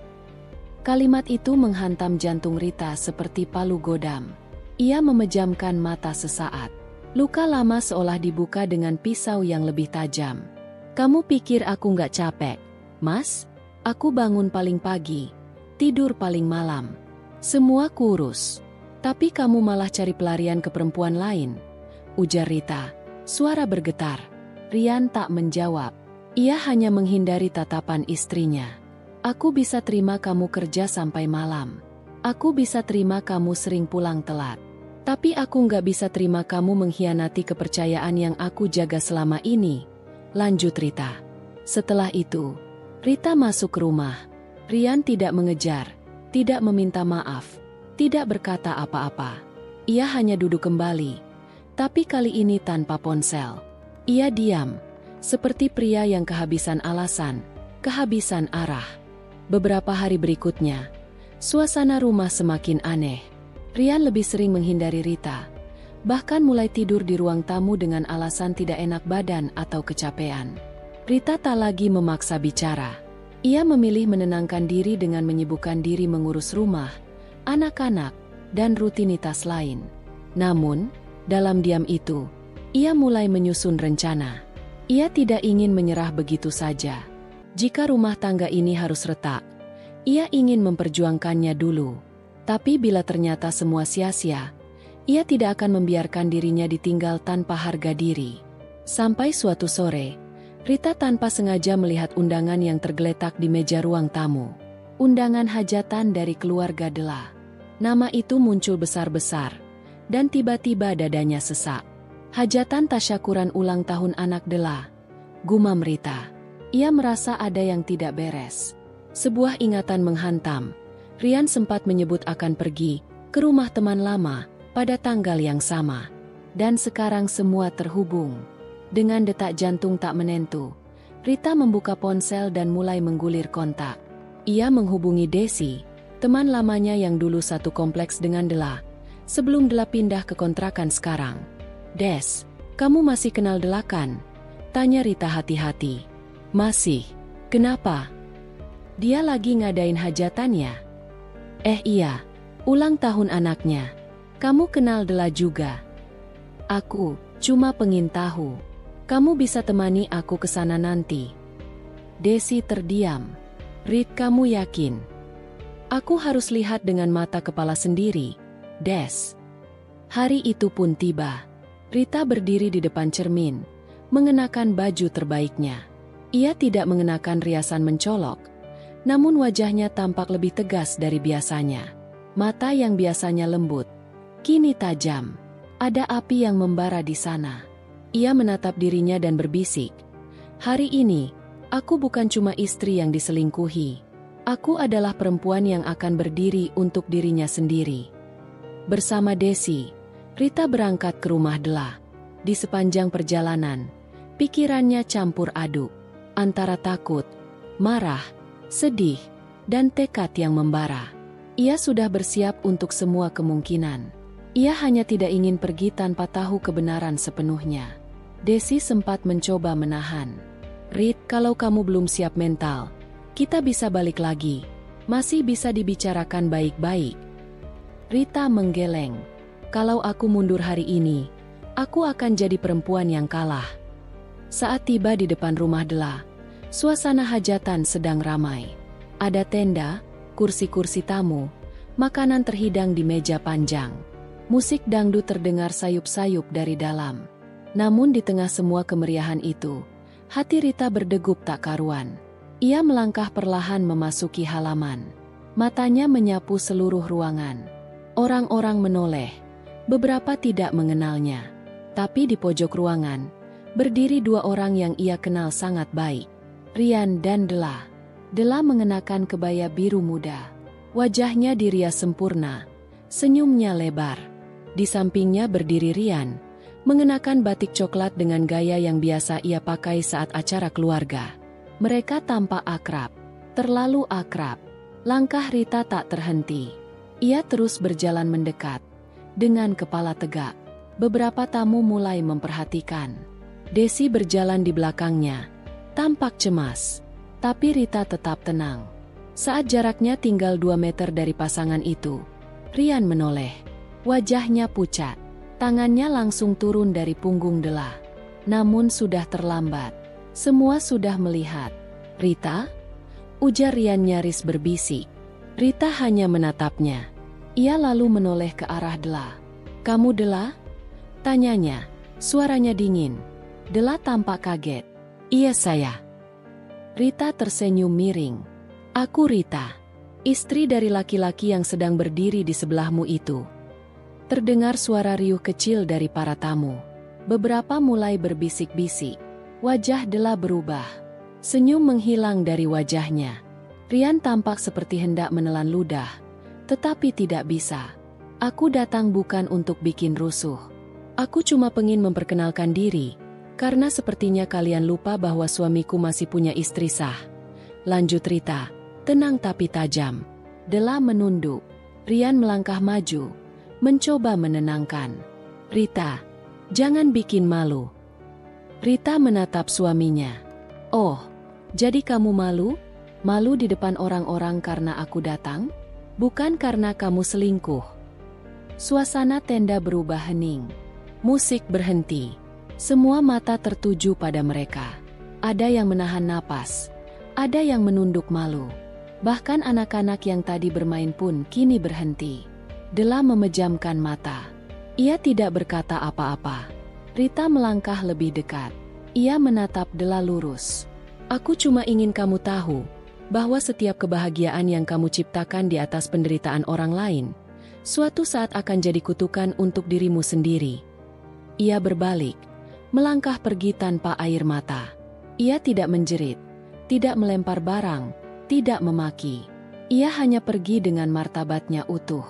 Kalimat itu menghantam jantung Rita seperti palu godam. Ia memejamkan mata sesaat. Luka lama seolah dibuka dengan pisau yang lebih tajam. "Kamu pikir aku nggak capek, Mas? Aku bangun paling pagi, tidur paling malam. Semua kurus. Tapi kamu malah cari pelarian ke perempuan lain," ujar Rita. Suara bergetar. Rian tak menjawab. Ia hanya menghindari tatapan istrinya. "Aku bisa terima kamu kerja sampai malam. Aku bisa terima kamu sering pulang telat. Tapi aku nggak bisa terima kamu mengkhianati kepercayaan yang aku jaga selama ini," lanjut Rita. Setelah itu, Rita masuk ke rumah. Rian tidak mengejar, tidak meminta maaf, tidak berkata apa-apa. Ia hanya duduk kembali, tapi kali ini tanpa ponsel. Ia diam, seperti pria yang kehabisan alasan, kehabisan arah. Beberapa hari berikutnya, suasana rumah semakin aneh. Rian lebih sering menghindari Rita, bahkan mulai tidur di ruang tamu dengan alasan tidak enak badan atau kecapean. Rita tak lagi memaksa bicara. Ia memilih menenangkan diri dengan menyibukkan diri mengurus rumah, anak-anak, dan rutinitas lain. Namun, dalam diam itu, ia mulai menyusun rencana. Ia tidak ingin menyerah begitu saja. Jika rumah tangga ini harus retak, ia ingin memperjuangkannya dulu. Tapi bila ternyata semua sia-sia, ia tidak akan membiarkan dirinya ditinggal tanpa harga diri. Sampai suatu sore, Rita tanpa sengaja melihat undangan yang tergeletak di meja ruang tamu. Undangan hajatan dari keluarga Dela. Nama itu muncul besar-besar, dan tiba-tiba dadanya sesak. "Hajatan tasyakuran ulang tahun anak Dela," gumam Rita. Ia merasa ada yang tidak beres. Sebuah ingatan menghantam. Rian sempat menyebut akan pergi ke rumah teman lama pada tanggal yang sama. Dan sekarang semua terhubung. Dengan detak jantung tak menentu, Rita membuka ponsel dan mulai menggulir kontak. Ia menghubungi Desi, teman lamanya yang dulu satu kompleks dengan Dela, sebelum Dela pindah ke kontrakan sekarang. "Des, kamu masih kenal Dela kan?" tanya Rita hati-hati. "Masih. Kenapa?" "Dia lagi ngadain hajatannya." Iya, ulang tahun anaknya. Kamu kenal Dela juga?" "Aku cuma pengen tahu. Kamu bisa temani aku ke sana nanti?" Desi terdiam. "Rit, kamu yakin?" "Aku harus lihat dengan mata kepala sendiri, Des." Hari itu pun tiba. Rita berdiri di depan cermin, mengenakan baju terbaiknya. Ia tidak mengenakan riasan mencolok, namun wajahnya tampak lebih tegas dari biasanya. Mata yang biasanya lembut, kini tajam. Ada api yang membara di sana. Ia menatap dirinya dan berbisik, "Hari ini, aku bukan cuma istri yang diselingkuhi. Aku adalah perempuan yang akan berdiri untuk dirinya sendiri." Bersama Desi, Rita berangkat ke rumah Dela. Di sepanjang perjalanan, pikirannya campur aduk antara takut, marah, sedih, dan tekad yang membara. Ia sudah bersiap untuk semua kemungkinan. Ia hanya tidak ingin pergi tanpa tahu kebenaran sepenuhnya. Desi sempat mencoba menahan. "Rit, kalau kamu belum siap mental, kita bisa balik lagi. Masih bisa dibicarakan baik-baik." Rita menggeleng. "Kalau aku mundur hari ini, aku akan jadi perempuan yang kalah." Saat tiba di depan rumah Dela, suasana hajatan sedang ramai. Ada tenda, kursi-kursi tamu, makanan terhidang di meja panjang. Musik dangdut terdengar sayup-sayup dari dalam. Namun di tengah semua kemeriahan itu, hati Rita berdegup tak karuan. Ia melangkah perlahan memasuki halaman. Matanya menyapu seluruh ruangan. Orang-orang menoleh. Beberapa tidak mengenalnya. Tapi di pojok ruangan, berdiri dua orang yang ia kenal sangat baik. Rian dan Dela. Dela mengenakan kebaya biru muda. Wajahnya dirias sempurna. Senyumnya lebar. Di sampingnya berdiri Rian, mengenakan batik coklat dengan gaya yang biasa ia pakai saat acara keluarga. Mereka tampak akrab. Terlalu akrab. Langkah Rita tak terhenti. Ia terus berjalan mendekat. Dengan kepala tegak, beberapa tamu mulai memperhatikan. Desi berjalan di belakangnya. Tampak cemas. Tapi Rita tetap tenang. Saat jaraknya tinggal 2 meter dari pasangan itu, Rian menoleh. Wajahnya pucat. Tangannya langsung turun dari punggung Dela. Namun sudah terlambat. Semua sudah melihat. "Rita?" ujar Rian nyaris berbisik. Rita hanya menatapnya. Ia lalu menoleh ke arah Dela. "Kamu Dela?" tanyanya. Suaranya dingin. Dela tampak kaget. "Iya saya." Rita tersenyum miring. "Aku Rita, istri dari laki-laki yang sedang berdiri di sebelahmu itu." Terdengar suara riuh kecil dari para tamu. Beberapa mulai berbisik-bisik. Wajah Dela berubah. Senyum menghilang dari wajahnya. Rian tampak seperti hendak menelan ludah. Tetapi tidak bisa. "Aku datang bukan untuk bikin rusuh. Aku cuma pengen memperkenalkan diri. Karena sepertinya kalian lupa bahwa suamiku masih punya istri sah." Lanjut Rita, tenang tapi tajam. Dela menunduk. Rian melangkah maju, mencoba menenangkan. "Rita, jangan bikin malu." Rita menatap suaminya. "Oh, jadi kamu malu? Malu di depan orang-orang karena aku datang? Bukan karena kamu selingkuh." Suasana tenda berubah hening. Musik berhenti. Semua mata tertuju pada mereka. Ada yang menahan napas. Ada yang menunduk malu. Bahkan anak-anak yang tadi bermain pun kini berhenti. Dela memejamkan mata. Ia tidak berkata apa-apa. Rita melangkah lebih dekat. Ia menatap Dela lurus. "Aku cuma ingin kamu tahu bahwa setiap kebahagiaan yang kamu ciptakan di atas penderitaan orang lain, suatu saat akan jadi kutukan untuk dirimu sendiri." Ia berbalik, melangkah pergi tanpa air mata. Ia tidak menjerit, tidak melempar barang, tidak memaki. Ia hanya pergi dengan martabatnya utuh.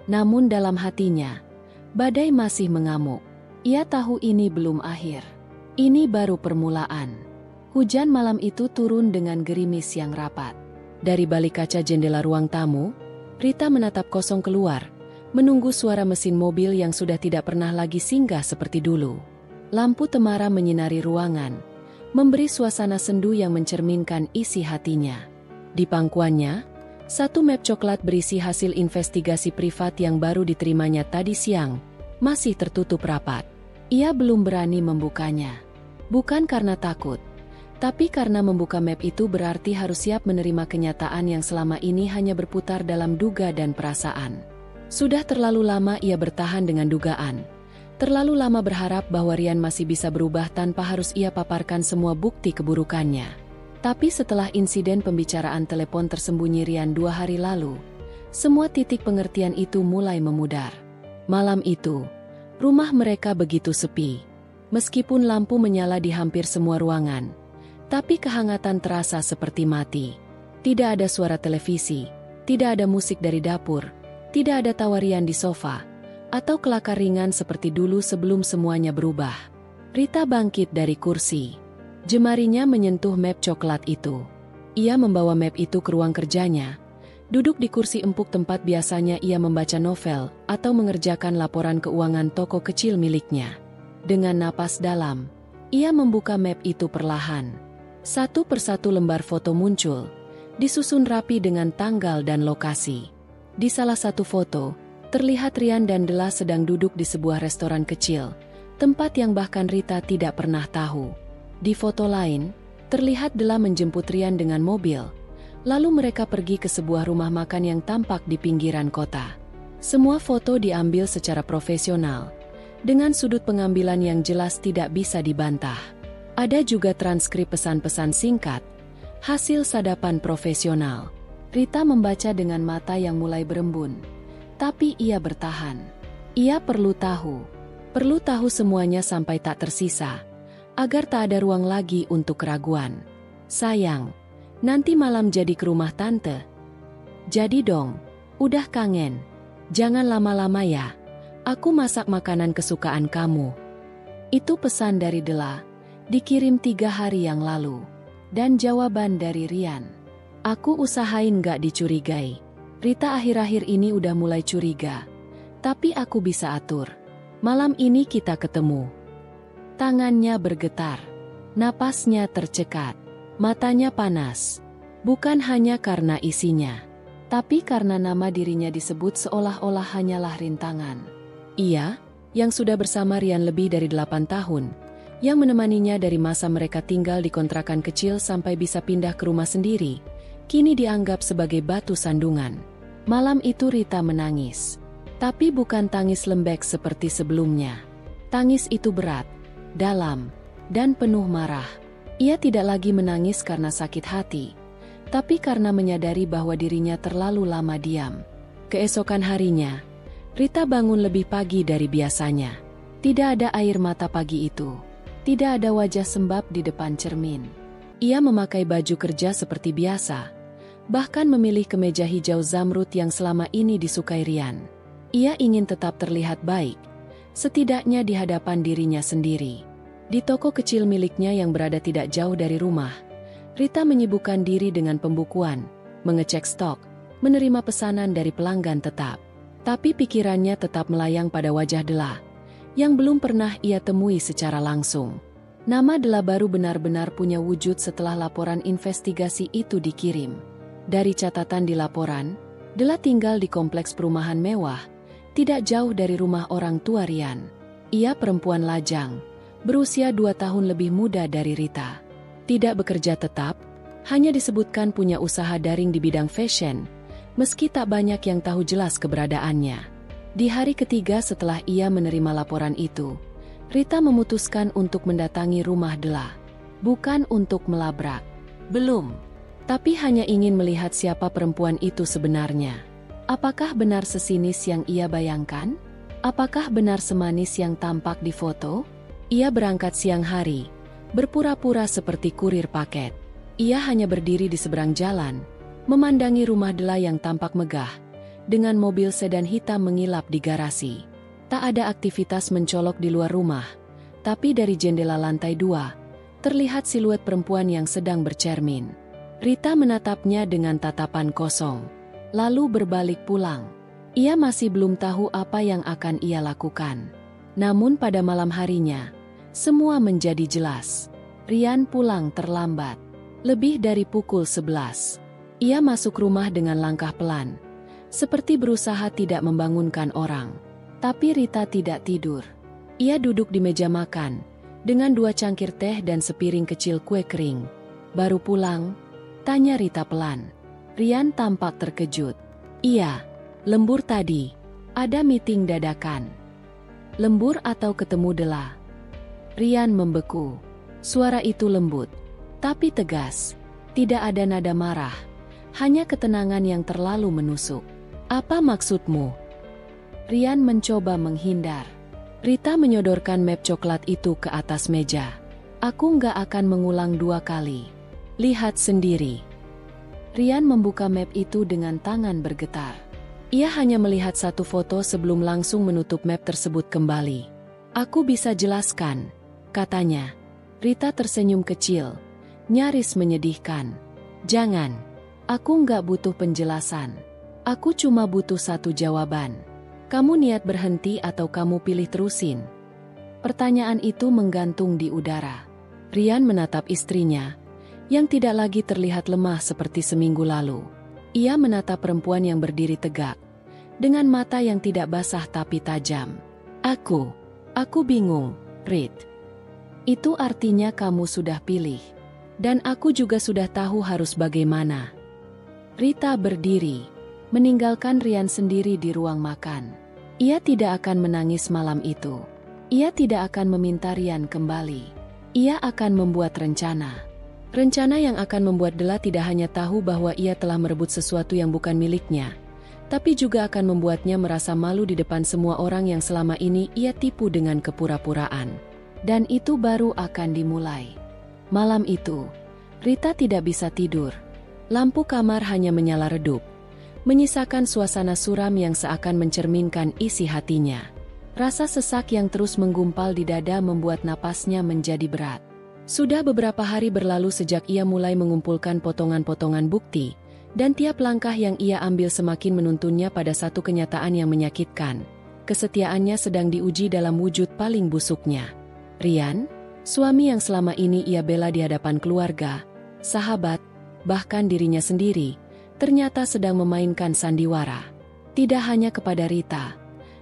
Namun dalam hatinya, badai masih mengamuk. Ia tahu ini belum akhir. Ini baru permulaan. Hujan malam itu turun dengan gerimis yang rapat. Dari balik kaca jendela ruang tamu, Rita menatap kosong keluar, menunggu suara mesin mobil yang sudah tidak pernah lagi singgah seperti dulu. Lampu temara menyinari ruangan, memberi suasana sendu yang mencerminkan isi hatinya. Di pangkuannya, satu map coklat berisi hasil investigasi privat yang baru diterimanya tadi siang, masih tertutup rapat. Ia belum berani membukanya. Bukan karena takut, tapi karena membuka map itu berarti harus siap menerima kenyataan yang selama ini hanya berputar dalam duga dan perasaan. Sudah terlalu lama ia bertahan dengan dugaan. Terlalu lama berharap bahwa Rian masih bisa berubah tanpa harus ia paparkan semua bukti keburukannya. Tapi setelah insiden pembicaraan telepon tersembunyi Rian 2 hari lalu, semua titik pengertian itu mulai memudar. Malam itu, Rumah mereka begitu sepi. Meskipun lampu menyala di hampir semua ruangan, tapi kehangatan terasa seperti mati. Tidak ada suara televisi, tidak ada musik dari dapur, tidak ada tawarian di sofa, atau kelakar ringan seperti dulu sebelum semuanya berubah. Rita bangkit dari kursi. Jemarinya menyentuh map coklat itu. Ia membawa map itu ke ruang kerjanya. Duduk di kursi empuk tempat biasanya ia membaca novel atau mengerjakan laporan keuangan toko kecil miliknya. Dengan napas dalam, ia membuka map itu perlahan. Satu persatu lembar foto muncul, disusun rapi dengan tanggal dan lokasi. Di salah satu foto, terlihat Rian dan Della sedang duduk di sebuah restoran kecil, tempat yang bahkan Rita tidak pernah tahu. Di foto lain, terlihat Della menjemput Rian dengan mobil. Lalu mereka pergi ke sebuah rumah makan yang tampak di pinggiran kota. Semua foto diambil secara profesional, dengan sudut pengambilan yang jelas tidak bisa dibantah. Ada juga transkrip pesan-pesan singkat, hasil sadapan profesional. Rita membaca dengan mata yang mulai berembun. Tapi ia bertahan. Ia perlu tahu semuanya sampai tak tersisa, agar tak ada ruang lagi untuk keraguan. Sayang, nanti malam jadi ke rumah tante. Jadi dong, udah kangen. Jangan lama-lama ya. Aku masak makanan kesukaan kamu. Itu pesan dari Della, dikirim 3 hari yang lalu. Dan jawaban dari Rian. Aku usahain gak dicurigai. Rita akhir-akhir ini udah mulai curiga. Tapi aku bisa atur. Malam ini kita ketemu. Tangannya bergetar. Napasnya tercekat. Matanya panas, bukan hanya karena isinya, tapi karena nama dirinya disebut seolah-olah hanyalah rintangan. Ia, yang sudah bersama Rian lebih dari 8 tahun, yang menemaninya dari masa mereka tinggal di kontrakan kecil sampai bisa pindah ke rumah sendiri, kini dianggap sebagai batu sandungan. Malam itu Rita menangis, tapi bukan tangis lembek seperti sebelumnya. Tangis itu berat, dalam, dan penuh marah. Ia tidak lagi menangis karena sakit hati, tapi karena menyadari bahwa dirinya terlalu lama diam. Keesokan harinya, Rita bangun lebih pagi dari biasanya. Tidak ada air mata pagi itu. Tidak ada wajah sembab di depan cermin. Ia memakai baju kerja seperti biasa, bahkan memilih kemeja hijau zamrud yang selama ini disukai Rian. Ia ingin tetap terlihat baik, setidaknya di hadapan dirinya sendiri. Di toko kecil miliknya yang berada tidak jauh dari rumah, Rita menyibukkan diri dengan pembukuan, mengecek stok, menerima pesanan dari pelanggan tetap. Tapi pikirannya tetap melayang pada wajah Della, yang belum pernah ia temui secara langsung. Nama Della baru benar-benar punya wujud setelah laporan investigasi itu dikirim. Dari catatan di laporan, Della tinggal di kompleks perumahan mewah, tidak jauh dari rumah orang tua Rian. Ia perempuan lajang, berusia 2 tahun lebih muda dari Rita. Tidak bekerja tetap, hanya disebutkan punya usaha daring di bidang fashion, meski tak banyak yang tahu jelas keberadaannya. Di hari ketiga setelah ia menerima laporan itu, Rita memutuskan untuk mendatangi rumah Della. Bukan untuk melabrak. Belum. Tapi hanya ingin melihat siapa perempuan itu sebenarnya. Apakah benar sesinis yang ia bayangkan? Apakah benar semanis yang tampak di foto? Ia berangkat siang hari, berpura-pura seperti kurir paket. Ia hanya berdiri di seberang jalan, memandangi rumah Della yang tampak megah, dengan mobil sedan hitam mengilap di garasi. Tak ada aktivitas mencolok di luar rumah, tapi dari jendela lantai 2, terlihat siluet perempuan yang sedang bercermin. Rita menatapnya dengan tatapan kosong, lalu berbalik pulang. Ia masih belum tahu apa yang akan ia lakukan. Namun pada malam harinya, semua menjadi jelas. Rian pulang terlambat. Lebih dari pukul 11. Ia masuk rumah dengan langkah pelan, seperti berusaha tidak membangunkan orang. Tapi Rita tidak tidur. Ia duduk di meja makan, dengan 2 cangkir teh dan sepiring kecil kue kering. Baru pulang? Tanya Rita pelan. Rian tampak terkejut. Iya, lembur tadi. Ada meeting dadakan. Lembur atau ketemu Della? Rian membeku. Suara itu lembut, tapi tegas. Tidak ada nada marah, hanya ketenangan yang terlalu menusuk. Apa maksudmu? Rian mencoba menghindar. Rita menyodorkan map coklat itu ke atas meja. Aku nggak akan mengulang 2 kali. Lihat sendiri. Rian membuka map itu dengan tangan bergetar. Ia hanya melihat satu foto sebelum langsung menutup map tersebut kembali. Aku bisa jelaskan, katanya. Rita tersenyum kecil, nyaris menyedihkan. Jangan, aku nggak butuh penjelasan. Aku cuma butuh satu jawaban. Kamu niat berhenti atau kamu pilih terusin? Pertanyaan itu menggantung di udara. Rian menatap istrinya, yang tidak lagi terlihat lemah seperti seminggu lalu. Ia menatap perempuan yang berdiri tegak, dengan mata yang tidak basah tapi tajam. Aku bingung, Rit. Itu artinya kamu sudah pilih. Dan aku juga sudah tahu harus bagaimana. Rita berdiri, meninggalkan Rian sendiri di ruang makan. Ia tidak akan menangis malam itu. Ia tidak akan meminta Rian kembali. Ia akan membuat rencana. Rencana yang akan membuat Della tidak hanya tahu bahwa ia telah merebut sesuatu yang bukan miliknya, tapi juga akan membuatnya merasa malu di depan semua orang yang selama ini ia tipu dengan kepura-puraan. Dan itu baru akan dimulai. Malam itu, Rita tidak bisa tidur. Lampu kamar hanya menyala redup, menyisakan suasana suram yang seakan mencerminkan isi hatinya. Rasa sesak yang terus menggumpal di dada membuat napasnya menjadi berat. Sudah beberapa hari berlalu sejak ia mulai mengumpulkan potongan-potongan bukti, dan tiap langkah yang ia ambil semakin menuntunnya pada satu kenyataan yang menyakitkan. Kesetiaannya sedang diuji dalam wujud paling busuknya. Rian, suami yang selama ini ia bela di hadapan keluarga, sahabat, bahkan dirinya sendiri, ternyata sedang memainkan sandiwara. Tidak hanya kepada Rita,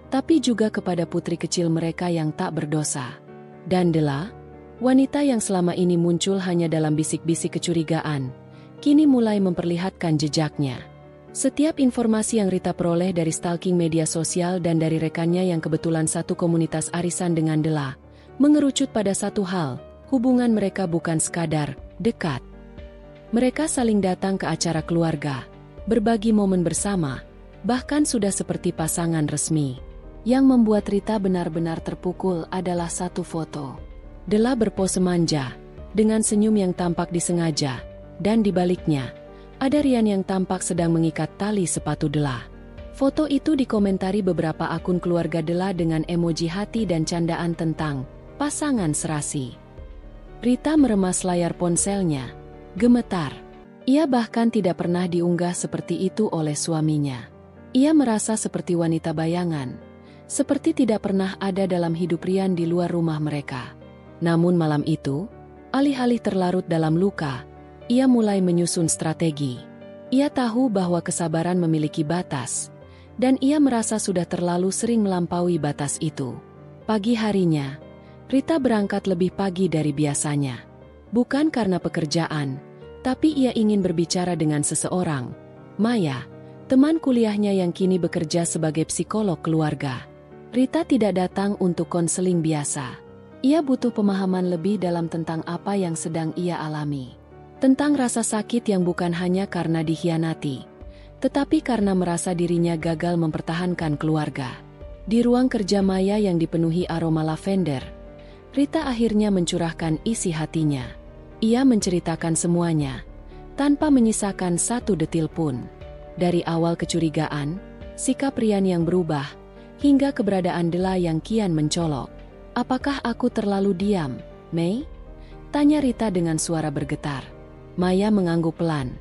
tapi juga kepada putri kecil mereka yang tak berdosa. Dan Della, wanita yang selama ini muncul hanya dalam bisik-bisik kecurigaan, kini mulai memperlihatkan jejaknya. Setiap informasi yang Rita peroleh dari stalking media sosial dan dari rekannya yang kebetulan satu komunitas arisan dengan Della, mengerucut pada satu hal, hubungan mereka bukan sekadar dekat. Mereka saling datang ke acara keluarga, berbagi momen bersama, bahkan sudah seperti pasangan resmi. Yang membuat Rita benar-benar terpukul adalah satu foto. Della berpose manja, dengan senyum yang tampak disengaja, dan di baliknya, ada Rian yang tampak sedang mengikat tali sepatu Della. Foto itu dikomentari beberapa akun keluarga Della dengan emoji hati dan candaan tentang pasangan serasi. Rita meremas layar ponselnya, gemetar. Ia bahkan tidak pernah diunggah seperti itu oleh suaminya. Ia merasa seperti wanita bayangan, seperti tidak pernah ada dalam hidup Rian di luar rumah mereka. Namun malam itu, alih-alih terlarut dalam luka, ia mulai menyusun strategi. Ia tahu bahwa kesabaran memiliki batas, dan ia merasa sudah terlalu sering melampaui batas itu. Pagi harinya, Rita berangkat lebih pagi dari biasanya. Bukan karena pekerjaan, tapi ia ingin berbicara dengan seseorang. Maya, teman kuliahnya yang kini bekerja sebagai psikolog keluarga. Rita tidak datang untuk konseling biasa. Ia butuh pemahaman lebih dalam tentang apa yang sedang ia alami. Tentang rasa sakit yang bukan hanya karena dikhianati, tetapi karena merasa dirinya gagal mempertahankan keluarga. Di ruang kerja Maya yang dipenuhi aroma lavender, Rita akhirnya mencurahkan isi hatinya. Ia menceritakan semuanya, tanpa menyisakan satu detil pun. Dari awal kecurigaan, sikap Rian yang berubah, hingga keberadaan Della yang kian mencolok. "Apakah aku terlalu diam, Mei?" tanya Rita dengan suara bergetar. Maya mengangguk pelan,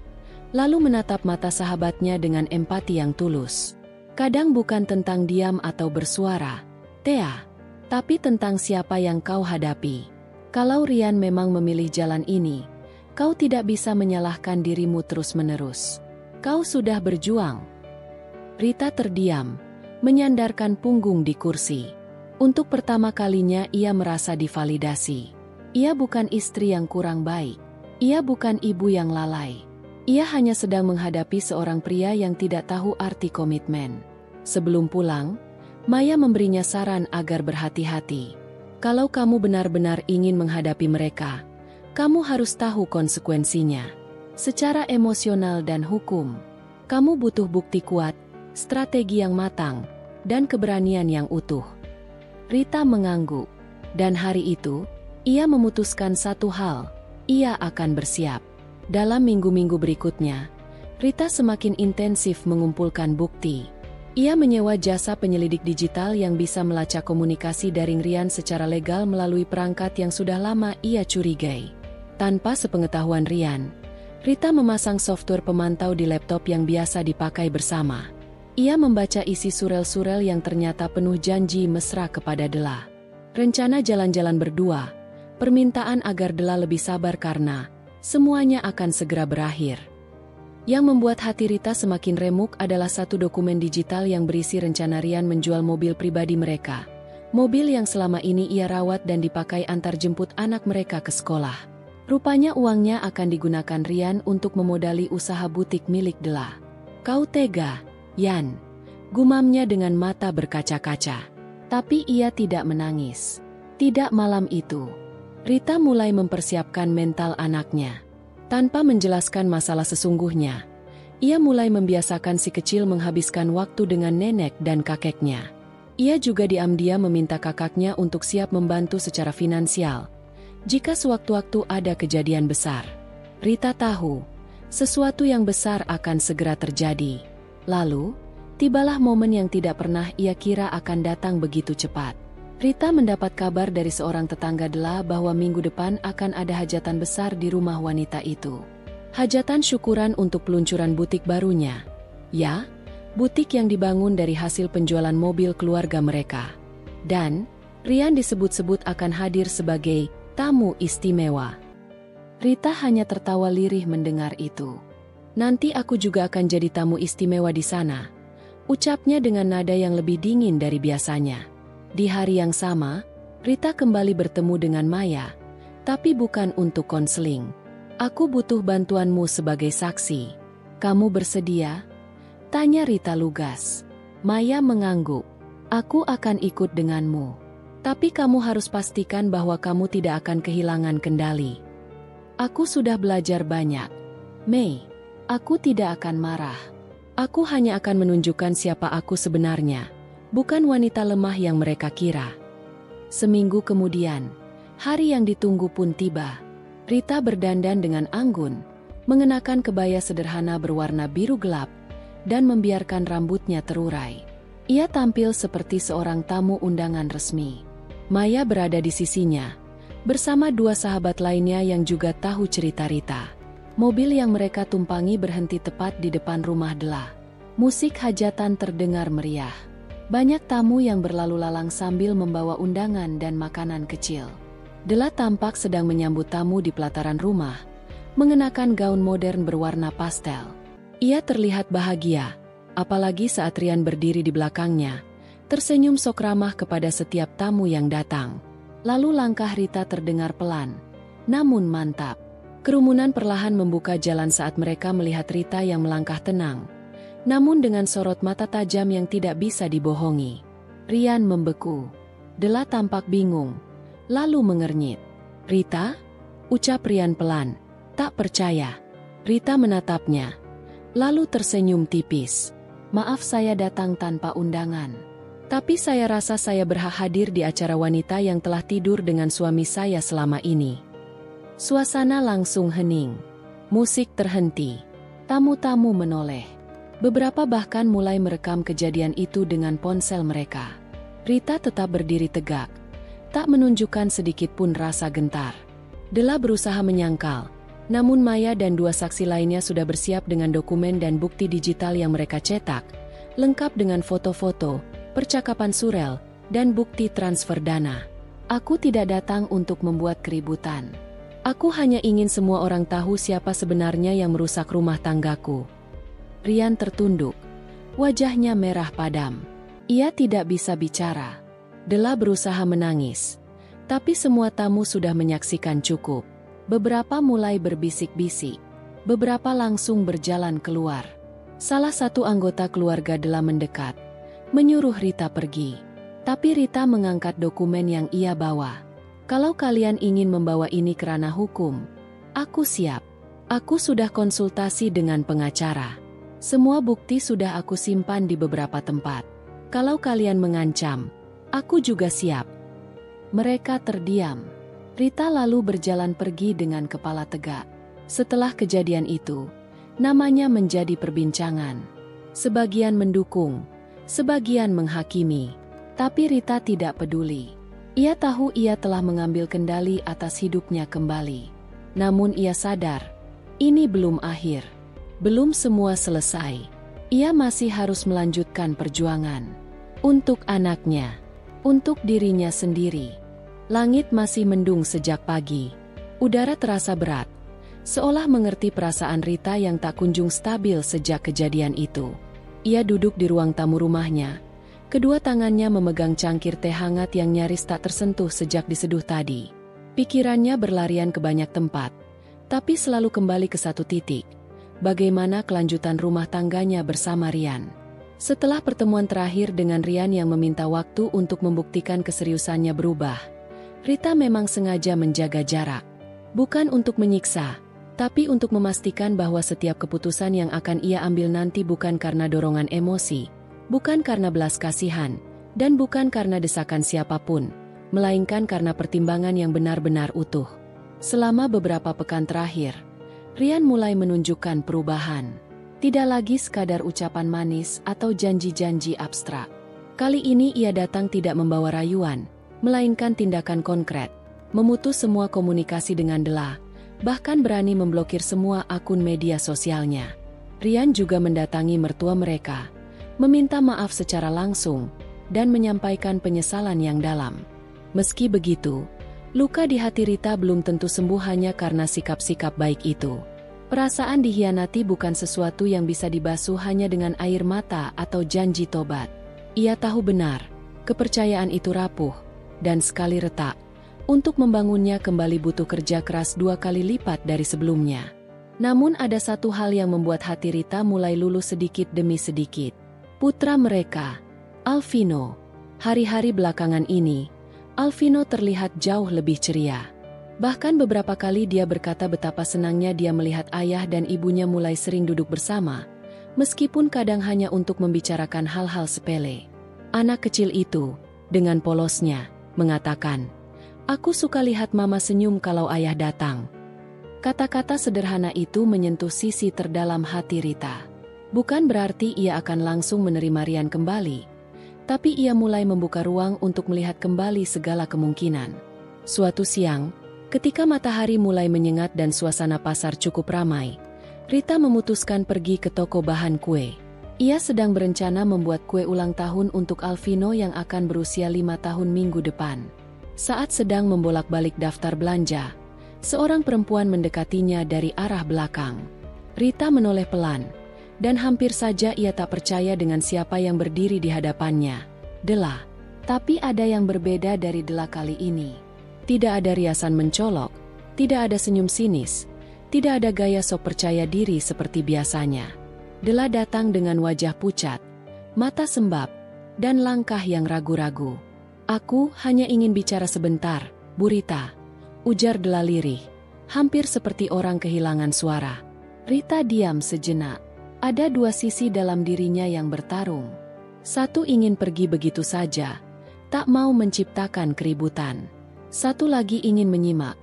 lalu menatap mata sahabatnya dengan empati yang tulus. "Kadang bukan tentang diam atau bersuara, Thea, tapi tentang siapa yang kau hadapi. Kalau Rian memang memilih jalan ini, kau tidak bisa menyalahkan dirimu terus-menerus. Kau sudah berjuang." Rita terdiam, menyandarkan punggung di kursi. Untuk pertama kalinya ia merasa divalidasi. Ia bukan istri yang kurang baik. Ia bukan ibu yang lalai. Ia hanya sedang menghadapi seorang pria yang tidak tahu arti komitmen. Sebelum pulang, Maya memberinya saran agar berhati-hati. "Kalau kamu benar-benar ingin menghadapi mereka, kamu harus tahu konsekuensinya. Secara emosional dan hukum, kamu butuh bukti kuat, strategi yang matang, dan keberanian yang utuh." Rita mengangguk. Dan hari itu, ia memutuskan satu hal, ia akan bersiap. Dalam minggu-minggu berikutnya, Rita semakin intensif mengumpulkan bukti. Ia menyewa jasa penyelidik digital yang bisa melacak komunikasi daring Rian secara legal melalui perangkat yang sudah lama ia curigai. Tanpa sepengetahuan Rian, Rita memasang software pemantau di laptop yang biasa dipakai bersama. Ia membaca isi surel-surel yang ternyata penuh janji mesra kepada Dela. Rencana jalan-jalan berdua, permintaan agar Dela lebih sabar karena semuanya akan segera berakhir. Yang membuat hati Rita semakin remuk adalah satu dokumen digital yang berisi rencana Rian menjual mobil pribadi mereka. Mobil yang selama ini ia rawat dan dipakai antar jemput anak mereka ke sekolah. Rupanya uangnya akan digunakan Rian untuk memodali usaha butik milik Dela. "Kau tega, Yan," gumamnya dengan mata berkaca-kaca. Tapi ia tidak menangis. Tidak malam itu, Rita mulai mempersiapkan mental anaknya. Tanpa menjelaskan masalah sesungguhnya, ia mulai membiasakan si kecil menghabiskan waktu dengan nenek dan kakeknya. Ia juga diam-diam meminta kakaknya untuk siap membantu secara finansial jika sewaktu-waktu ada kejadian besar. Rita tahu, sesuatu yang besar akan segera terjadi. Lalu, tibalah momen yang tidak pernah ia kira akan datang begitu cepat. Rita mendapat kabar dari seorang tetangga Dela bahwa minggu depan akan ada hajatan besar di rumah wanita itu. Hajatan syukuran untuk peluncuran butik barunya. Ya, butik yang dibangun dari hasil penjualan mobil keluarga mereka. Dan, Rian disebut-sebut akan hadir sebagai tamu istimewa. Rita hanya tertawa lirih mendengar itu. "Nanti aku juga akan jadi tamu istimewa di sana," ucapnya dengan nada yang lebih dingin dari biasanya. Di hari yang sama, Rita kembali bertemu dengan Maya, tapi bukan untuk konseling. "Aku butuh bantuanmu sebagai saksi. Kamu bersedia?" tanya Rita lugas. Maya mengangguk. "Aku akan ikut denganmu. Tapi kamu harus pastikan bahwa kamu tidak akan kehilangan kendali." "Aku sudah belajar banyak, Mei. Aku tidak akan marah. Aku hanya akan menunjukkan siapa aku sebenarnya. Bukan wanita lemah yang mereka kira." Seminggu kemudian, hari yang ditunggu pun tiba. Rita berdandan dengan anggun, mengenakan kebaya sederhana berwarna biru gelap, dan membiarkan rambutnya terurai. Ia tampil seperti seorang tamu undangan resmi. Maya berada di sisinya, bersama dua sahabat lainnya yang juga tahu cerita Rita. Mobil yang mereka tumpangi berhenti tepat di depan rumah Dela. Musik hajatan terdengar meriah. Banyak tamu yang berlalu lalang sambil membawa undangan dan makanan kecil. Dela tampak sedang menyambut tamu di pelataran rumah, mengenakan gaun modern berwarna pastel. Ia terlihat bahagia, apalagi saat Rian berdiri di belakangnya, tersenyum sok ramah kepada setiap tamu yang datang. Lalu langkah Rita terdengar pelan, namun mantap. Kerumunan perlahan membuka jalan saat mereka melihat Rita yang melangkah tenang, namun dengan sorot mata tajam yang tidak bisa dibohongi. Rian membeku. Dela tampak bingung, lalu mengernyit. "Rita?" ucap Rian pelan. "Tak percaya." Rita menatapnya, lalu tersenyum tipis. "Maaf saya datang tanpa undangan. Tapi saya rasa saya berhak hadir di acara wanita yang telah tidur dengan suami saya selama ini." Suasana langsung hening. Musik terhenti. Tamu-tamu menoleh. Beberapa bahkan mulai merekam kejadian itu dengan ponsel mereka. Rita tetap berdiri tegak, tak menunjukkan sedikit pun rasa gentar. Dela berusaha menyangkal, namun Maya dan dua saksi lainnya sudah bersiap dengan dokumen dan bukti digital yang mereka cetak, lengkap dengan foto-foto, percakapan surel, dan bukti transfer dana. "Aku tidak datang untuk membuat keributan. Aku hanya ingin semua orang tahu siapa sebenarnya yang merusak rumah tanggaku." Rian tertunduk. Wajahnya merah padam. Ia tidak bisa bicara. Dela berusaha menangis. Tapi semua tamu sudah menyaksikan cukup. Beberapa mulai berbisik-bisik. Beberapa langsung berjalan keluar. Salah satu anggota keluarga Dela mendekat, menyuruh Rita pergi. Tapi Rita mengangkat dokumen yang ia bawa. "Kalau kalian ingin membawa ini ke ranah hukum, aku siap. Aku sudah konsultasi dengan pengacara. Semua bukti sudah aku simpan di beberapa tempat. Kalau kalian mengancam, Aku juga siap. Mereka terdiam. Rita lalu berjalan pergi dengan kepala tegak. Setelah kejadian itu, namanya menjadi perbincangan. Sebagian mendukung, sebagian menghakimi. Tapi Rita tidak peduli. Ia tahu ia telah mengambil kendali atas hidupnya kembali. Namun ia sadar, ini belum akhir. Belum semua selesai. Ia masih harus melanjutkan perjuangan. Untuk anaknya. Untuk dirinya sendiri. Langit masih mendung sejak pagi. Udara terasa berat. Seolah mengerti perasaan Rita yang tak kunjung stabil sejak kejadian itu. Ia duduk di ruang tamu rumahnya. Kedua tangannya memegang cangkir teh hangat yang nyaris tak tersentuh sejak diseduh tadi. Pikirannya berlarian ke banyak tempat. Tapi selalu kembali ke satu titik. Bagaimana kelanjutan rumah tangganya bersama Rian. Setelah pertemuan terakhir dengan Rian yang meminta waktu untuk membuktikan keseriusannya berubah, Rita memang sengaja menjaga jarak. Bukan untuk menyiksa, tapi untuk memastikan bahwa setiap keputusan yang akan ia ambil nanti bukan karena dorongan emosi, bukan karena belas kasihan, dan bukan karena desakan siapapun, melainkan karena pertimbangan yang benar-benar utuh. Selama beberapa pekan terakhir, Rian mulai menunjukkan perubahan. Tidak lagi sekadar ucapan manis atau janji-janji abstrak. Kali ini ia datang tidak membawa rayuan, melainkan tindakan konkret. Memutus semua komunikasi dengan Dela, bahkan berani memblokir semua akun media sosialnya. Rian juga mendatangi mertua mereka, meminta maaf secara langsung, dan menyampaikan penyesalan yang dalam. Meski begitu, luka di hati Rita belum tentu sembuh hanya karena sikap-sikap baik itu. Perasaan dihianati bukan sesuatu yang bisa dibasuh hanya dengan air mata atau janji tobat. Ia tahu benar, kepercayaan itu rapuh, dan sekali retak, untuk membangunnya kembali butuh kerja keras 2 kali lipat dari sebelumnya. Namun ada satu hal yang membuat hati Rita mulai luluh sedikit demi sedikit. Putra mereka, Alvino. Hari-hari belakangan ini, Alvino terlihat jauh lebih ceria. Bahkan beberapa kali dia berkata betapa senangnya dia melihat ayah dan ibunya mulai sering duduk bersama, meskipun kadang hanya untuk membicarakan hal-hal sepele. Anak kecil itu, dengan polosnya, mengatakan, "Aku suka lihat mama senyum kalau ayah datang." Kata-kata sederhana itu menyentuh sisi terdalam hati Rita. Bukan berarti ia akan langsung menerima Rian kembali, tapi ia mulai membuka ruang untuk melihat kembali segala kemungkinan. Suatu siang, ketika matahari mulai menyengat dan suasana pasar cukup ramai, Rita memutuskan pergi ke toko bahan kue. Ia sedang berencana membuat kue ulang tahun untuk Alvino yang akan berusia 5 tahun minggu depan. Saat sedang membolak-balik daftar belanja, seorang perempuan mendekatinya dari arah belakang. Rita menoleh pelan, dan hampir saja ia tak percaya dengan siapa yang berdiri di hadapannya. Dela. Tapi ada yang berbeda dari Dela kali ini. Tidak ada riasan mencolok, tidak ada senyum sinis, tidak ada gaya sok percaya diri seperti biasanya. Dela datang dengan wajah pucat, mata sembab, dan langkah yang ragu-ragu. "Aku hanya ingin bicara sebentar, Bu Rita," ujar Dela lirih, hampir seperti orang kehilangan suara. Rita diam sejenak. Ada dua sisi dalam dirinya yang bertarung. Satu ingin pergi begitu saja, tak mau menciptakan keributan. Satu lagi ingin menyimak,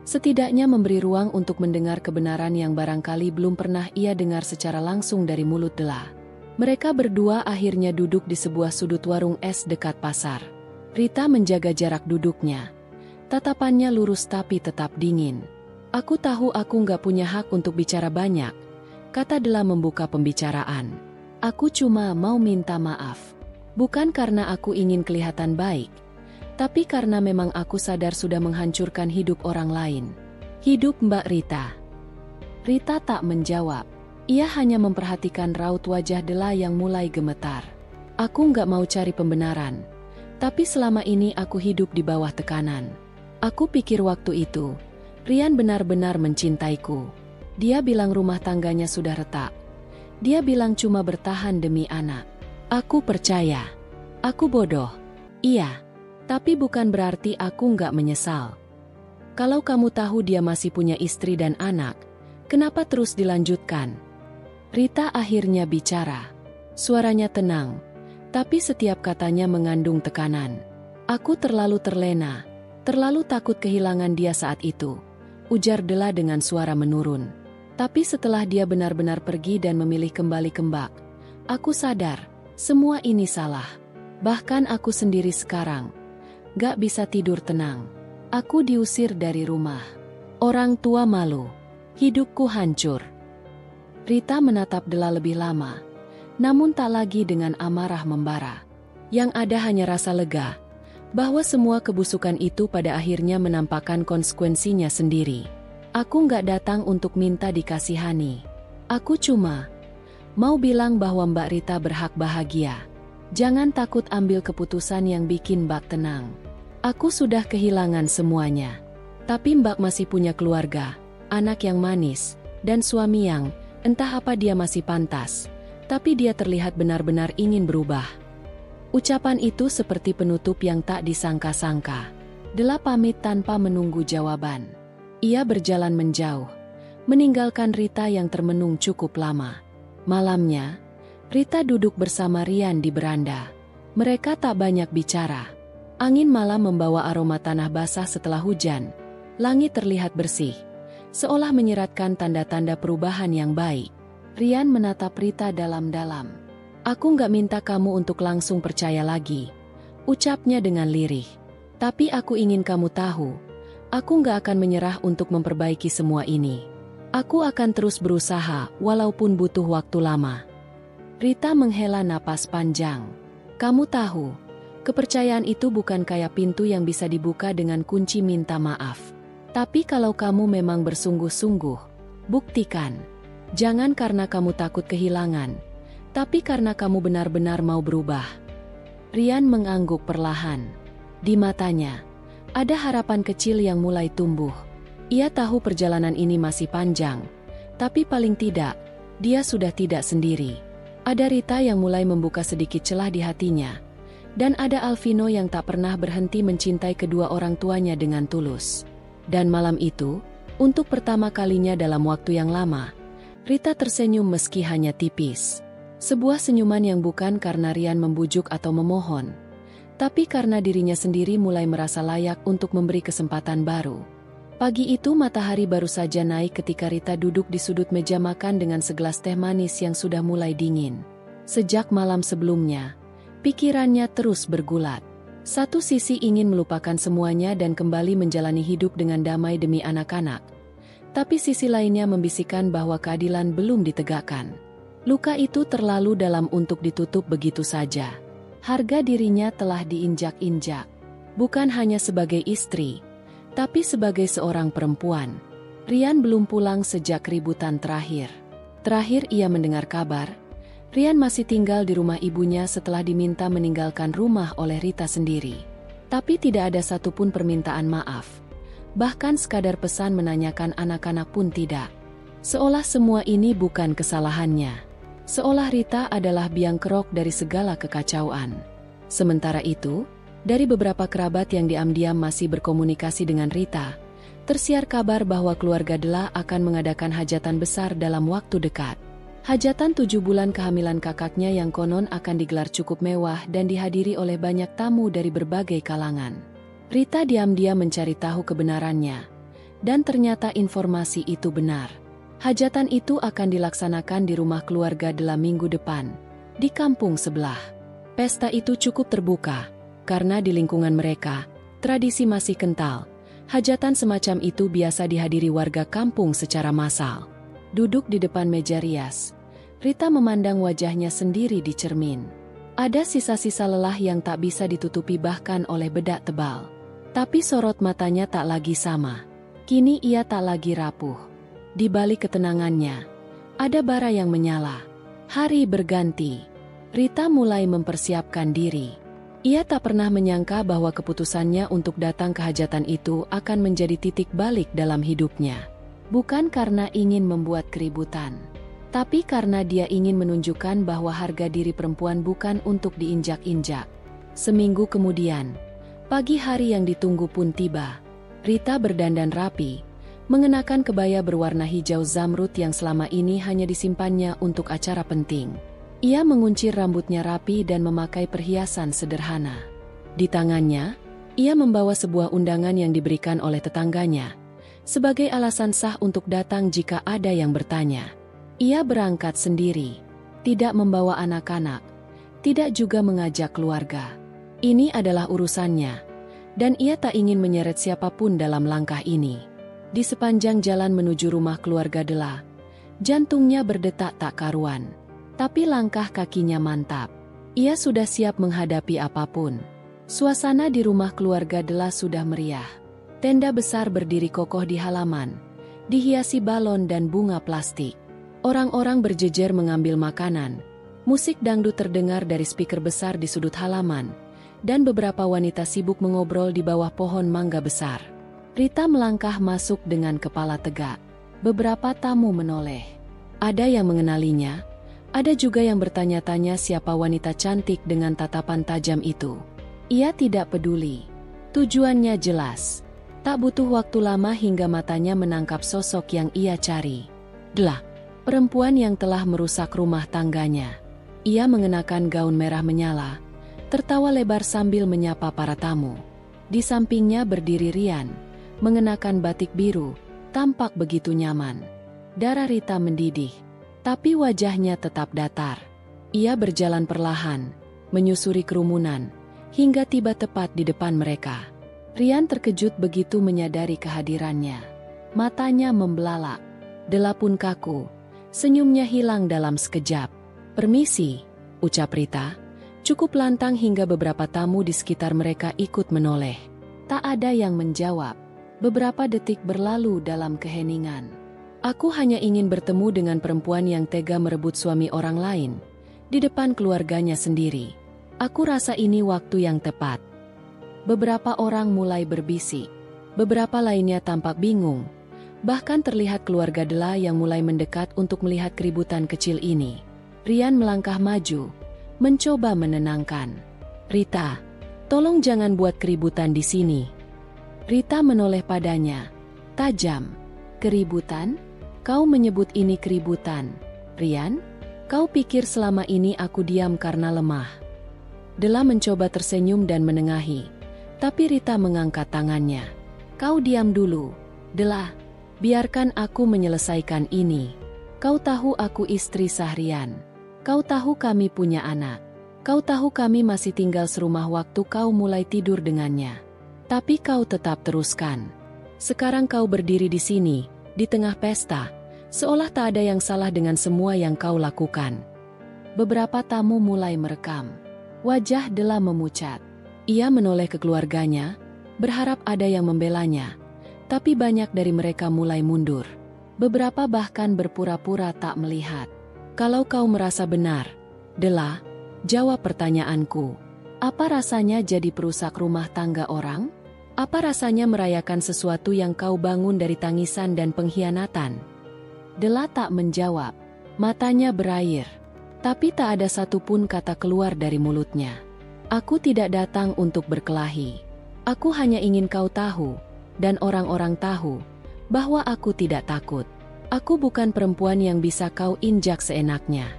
setidaknya memberi ruang untuk mendengar kebenaran yang barangkali belum pernah ia dengar secara langsung dari mulut Dela. Mereka berdua akhirnya duduk di sebuah sudut warung es dekat pasar. Rita menjaga jarak duduknya. Tatapannya lurus tapi tetap dingin. "Aku tahu aku nggak punya hak untuk bicara banyak," kata Dela membuka pembicaraan. "Aku cuma mau minta maaf. Bukan karena aku ingin kelihatan baik, tapi karena memang aku sadar sudah menghancurkan hidup orang lain. Hidup Mbak Rita." Rita tak menjawab. Ia hanya memperhatikan raut wajah Dela yang mulai gemetar. "Aku nggak mau cari pembenaran. Tapi selama ini aku hidup di bawah tekanan. Aku pikir waktu itu, Rian benar-benar mencintaiku. Dia bilang rumah tangganya sudah retak. Dia bilang cuma bertahan demi anak. Aku percaya. Aku bodoh. Iya. Tapi bukan berarti aku nggak menyesal. Kalau kamu tahu dia masih punya istri dan anak, kenapa terus dilanjutkan?" Rita akhirnya bicara. Suaranya tenang, tapi setiap katanya mengandung tekanan. Aku terlalu terlena, terlalu takut kehilangan dia saat itu, ujar Della dengan suara menurun. Tapi setelah dia benar-benar pergi dan memilih kembali ke Mbak, aku sadar, semua ini salah. Bahkan aku sendiri sekarang gak bisa tidur tenang. Aku diusir dari rumah. Orang tua malu. Hidupku hancur. Rita menatap Della lebih lama, namun tak lagi dengan amarah membara. Yang ada hanya rasa lega, bahwa semua kebusukan itu pada akhirnya menampakkan konsekuensinya sendiri. Aku gak datang untuk minta dikasihani. Aku cuma mau bilang bahwa Mbak Rita berhak bahagia. Jangan takut ambil keputusan yang bikin Mbak tenang. Aku sudah kehilangan semuanya. Tapi Mbak masih punya keluarga, anak yang manis, dan suami yang, entah apa dia masih pantas. Tapi dia terlihat benar-benar ingin berubah. Ucapan itu seperti penutup yang tak disangka-sangka. Della pamit tanpa menunggu jawaban. Ia berjalan menjauh, meninggalkan Rita yang termenung cukup lama. Malamnya, Rita duduk bersama Rian di beranda. Mereka tak banyak bicara. Angin malam membawa aroma tanah basah setelah hujan. Langit terlihat bersih, seolah menyiratkan tanda-tanda perubahan yang baik. Rian menatap Rita dalam-dalam. Aku gak minta kamu untuk langsung percaya lagi, ucapnya dengan lirih. Tapi aku ingin kamu tahu, aku gak akan menyerah untuk memperbaiki semua ini. Aku akan terus berusaha, walaupun butuh waktu lama. Rita menghela napas panjang. Kamu tahu, kepercayaan itu bukan kayak pintu yang bisa dibuka dengan kunci minta maaf. Tapi kalau kamu memang bersungguh-sungguh, buktikan. Jangan karena kamu takut kehilangan, tapi karena kamu benar-benar mau berubah. Rian mengangguk perlahan. Di matanya, ada harapan kecil yang mulai tumbuh. Ia tahu perjalanan ini masih panjang, tapi paling tidak, dia sudah tidak sendiri. Ada Rita yang mulai membuka sedikit celah di hatinya, dan ada Alvino yang tak pernah berhenti mencintai kedua orang tuanya dengan tulus. Dan malam itu, untuk pertama kalinya dalam waktu yang lama, Rita tersenyum meski hanya tipis. Sebuah senyuman yang bukan karena Rian membujuk atau memohon, tapi karena dirinya sendiri mulai merasa layak untuk memberi kesempatan baru. Pagi itu matahari baru saja naik ketika Rita duduk di sudut meja makan dengan segelas teh manis yang sudah mulai dingin. Sejak malam sebelumnya, pikirannya terus bergulat. Satu sisi ingin melupakan semuanya dan kembali menjalani hidup dengan damai demi anak-anak. Tapi sisi lainnya membisikkan bahwa keadilan belum ditegakkan. Luka itu terlalu dalam untuk ditutup begitu saja. Harga dirinya telah diinjak-injak. Bukan hanya sebagai istri, tapi sebagai seorang perempuan. Rian belum pulang sejak ributan terakhir. Terakhir ia mendengar kabar, Rian masih tinggal di rumah ibunya setelah diminta meninggalkan rumah oleh Rita sendiri. Tapi tidak ada satupun permintaan maaf. Bahkan sekadar pesan menanyakan anak-anak pun tidak. Seolah semua ini bukan kesalahannya. Seolah Rita adalah biang kerok dari segala kekacauan. Sementara itu, dari beberapa kerabat yang diam-diam masih berkomunikasi dengan Rita, tersiar kabar bahwa keluarga Della akan mengadakan hajatan besar dalam waktu dekat. Hajatan 7 bulan kehamilan kakaknya yang konon akan digelar cukup mewah dan dihadiri oleh banyak tamu dari berbagai kalangan. Rita diam-diam mencari tahu kebenarannya, dan ternyata informasi itu benar. Hajatan itu akan dilaksanakan di rumah keluarga Della minggu depan, di kampung sebelah. Pesta itu cukup terbuka, karena di lingkungan mereka, tradisi masih kental. Hajatan semacam itu biasa dihadiri warga kampung secara massal. Duduk di depan meja rias, Rita memandang wajahnya sendiri di cermin. Ada sisa-sisa lelah yang tak bisa ditutupi bahkan oleh bedak tebal. Tapi sorot matanya tak lagi sama. Kini ia tak lagi rapuh. Di balik ketenangannya, ada bara yang menyala. Hari berganti. Rita mulai mempersiapkan diri. Ia tak pernah menyangka bahwa keputusannya untuk datang ke hajatan itu akan menjadi titik balik dalam hidupnya. Bukan karena ingin membuat keributan, tapi karena dia ingin menunjukkan bahwa harga diri perempuan bukan untuk diinjak-injak. Seminggu kemudian, pagi hari yang ditunggu pun tiba. Rita berdandan rapi, mengenakan kebaya berwarna hijau zamrud yang selama ini hanya disimpannya untuk acara penting. Ia menguncir rambutnya rapi dan memakai perhiasan sederhana. Di tangannya, Ia membawa sebuah undangan yang diberikan oleh tetangganya, sebagai alasan sah untuk datang jika ada yang bertanya. Ia berangkat sendiri, tidak membawa anak-anak, tidak juga mengajak keluarga. Ini adalah urusannya, dan ia tak ingin menyeret siapapun dalam langkah ini. Di sepanjang jalan menuju rumah keluarga Dela, jantungnya berdetak tak karuan, tapi langkah kakinya mantap. Ia sudah siap menghadapi apapun. Suasana di rumah keluarga Dela sudah meriah. Tenda besar berdiri kokoh di halaman, dihiasi balon dan bunga plastik. Orang-orang berjejer mengambil makanan. Musik dangdut terdengar dari speaker besar di sudut halaman, dan beberapa wanita sibuk mengobrol di bawah pohon mangga besar. Rita melangkah masuk dengan kepala tegak. Beberapa tamu menoleh. Ada yang mengenalinya, ada juga yang bertanya-tanya siapa wanita cantik dengan tatapan tajam itu. Ia tidak peduli. Tujuannya jelas. Tak butuh waktu lama hingga matanya menangkap sosok yang ia cari. Dela, perempuan yang telah merusak rumah tangganya. Ia mengenakan gaun merah menyala, tertawa lebar sambil menyapa para tamu. Di sampingnya berdiri Rian, mengenakan batik biru, tampak begitu nyaman. Darah Rita mendidih, tapi wajahnya tetap datar. Ia berjalan perlahan, menyusuri kerumunan, hingga tiba tepat di depan mereka. Rian terkejut begitu menyadari kehadirannya. Matanya membelalak. Dela pun kaku. Senyumnya hilang dalam sekejap. "Permisi," ucap Rita. Cukup lantang hingga beberapa tamu di sekitar mereka ikut menoleh. Tak ada yang menjawab. Beberapa detik berlalu dalam keheningan. "Aku hanya ingin bertemu dengan perempuan yang tega merebut suami orang lain, di depan keluarganya sendiri. Aku rasa ini waktu yang tepat." Beberapa orang mulai berbisik. Beberapa lainnya tampak bingung. Bahkan terlihat keluarga Dela yang mulai mendekat untuk melihat keributan kecil ini. Rian melangkah maju, mencoba menenangkan. "Rita, tolong jangan buat keributan di sini." Rita menoleh padanya, tajam. "Keributan? Kau menyebut ini keributan, Rian? Kau pikir selama ini aku diam karena lemah?" Dela mencoba tersenyum dan menengahi, tapi Rita mengangkat tangannya. "Kau diam dulu, Dela. Biarkan aku menyelesaikan ini. Kau tahu aku istri Sahrian. Kau tahu kami punya anak. Kau tahu kami masih tinggal serumah waktu kau mulai tidur dengannya. Tapi kau tetap teruskan. Sekarang kau berdiri di sini, di tengah pesta, seolah tak ada yang salah dengan semua yang kau lakukan." Beberapa tamu mulai merekam. Wajah Dela memucat. Ia menoleh ke keluarganya, berharap ada yang membelanya, tapi banyak dari mereka mulai mundur. Beberapa bahkan berpura-pura tak melihat. "Kalau kau merasa benar, Dela, jawab pertanyaanku. Apa rasanya jadi perusak rumah tangga orang? Apa rasanya merayakan sesuatu yang kau bangun dari tangisan dan pengkhianatan?" Dela tak menjawab. Matanya berair, tapi tak ada satupun kata keluar dari mulutnya. "Aku tidak datang untuk berkelahi. Aku hanya ingin kau tahu, dan orang-orang tahu, bahwa aku tidak takut. Aku bukan perempuan yang bisa kau injak seenaknya.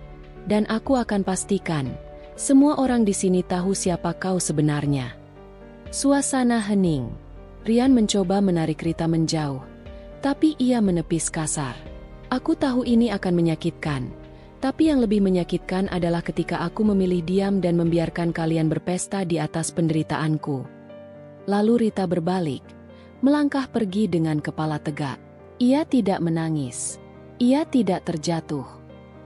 Dan aku akan pastikan, semua orang di sini tahu siapa kau sebenarnya." Suasana hening. Rian mencoba menarik Rita menjauh, tapi ia menepis kasar. "Aku tahu ini akan menyakitkan. Tapi yang lebih menyakitkan adalah ketika aku memilih diam dan membiarkan kalian berpesta di atas penderitaanku." Lalu Rita berbalik, melangkah pergi dengan kepala tegak. Ia tidak menangis. Ia tidak terjatuh.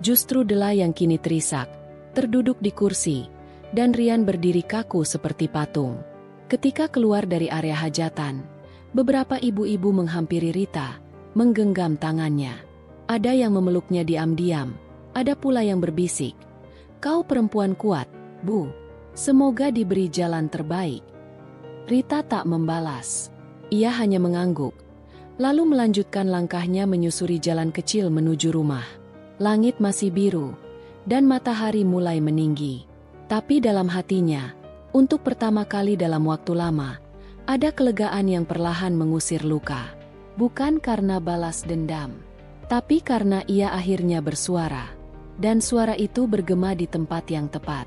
Justru Dela yang kini terisak, terduduk di kursi, dan Rian berdiri kaku seperti patung. Ketika keluar dari area hajatan, beberapa ibu-ibu menghampiri Rita, menggenggam tangannya. Ada yang memeluknya diam-diam. Ada pula yang berbisik, "Kau perempuan kuat, Bu. Semoga diberi jalan terbaik." Rita tak membalas. Ia hanya mengangguk, lalu melanjutkan langkahnya menyusuri jalan kecil menuju rumah. Langit masih biru, dan matahari mulai meninggi. Tapi dalam hatinya, untuk pertama kali dalam waktu lama, ada kelegaan yang perlahan mengusir luka. Bukan karena balas dendam, tapi karena ia akhirnya bersuara. Dan suara itu bergema di tempat yang tepat.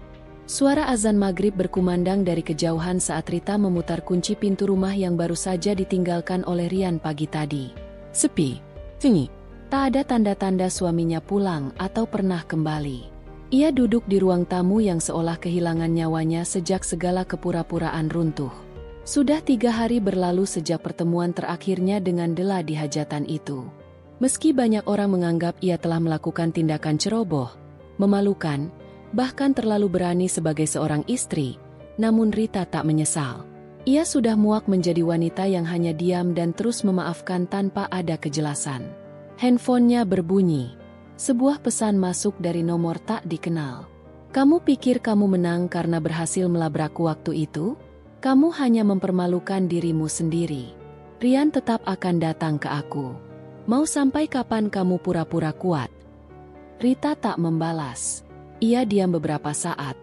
Suara azan maghrib berkumandang dari kejauhan saat Rita memutar kunci pintu rumah yang baru saja ditinggalkan oleh Rian pagi tadi. Sepi. Sunyi. Tak ada tanda-tanda suaminya pulang atau pernah kembali. Ia duduk di ruang tamu yang seolah kehilangan nyawanya sejak segala kepura-puraan runtuh. Sudah 3 hari berlalu sejak pertemuan terakhirnya dengan Dela di hajatan itu. Meski banyak orang menganggap ia telah melakukan tindakan ceroboh, memalukan, bahkan terlalu berani sebagai seorang istri, namun Rita tak menyesal. Ia sudah muak menjadi wanita yang hanya diam dan terus memaafkan tanpa ada kejelasan. Handphonenya berbunyi. Sebuah pesan masuk dari nomor tak dikenal. Kamu pikir kamu menang karena berhasil melabrak waktu itu? Kamu hanya mempermalukan dirimu sendiri. Rian tetap akan datang ke aku. Mau sampai kapan kamu pura-pura kuat? Rita tak membalas. Ia diam beberapa saat,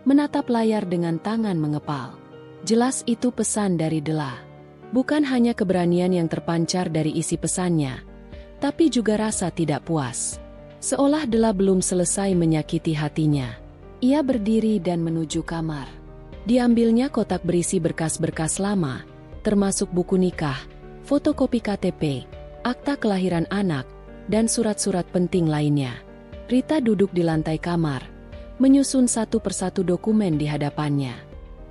menatap layar dengan tangan mengepal. Jelas itu pesan dari Dela. Bukan hanya keberanian yang terpancar dari isi pesannya, tapi juga rasa tidak puas. Seolah Dela belum selesai menyakiti hatinya. Ia berdiri dan menuju kamar. Diambilnya kotak berisi berkas-berkas lama, termasuk buku nikah, fotokopi KTP, akta kelahiran anak, dan surat-surat penting lainnya. Rita duduk di lantai kamar, menyusun satu persatu dokumen di hadapannya.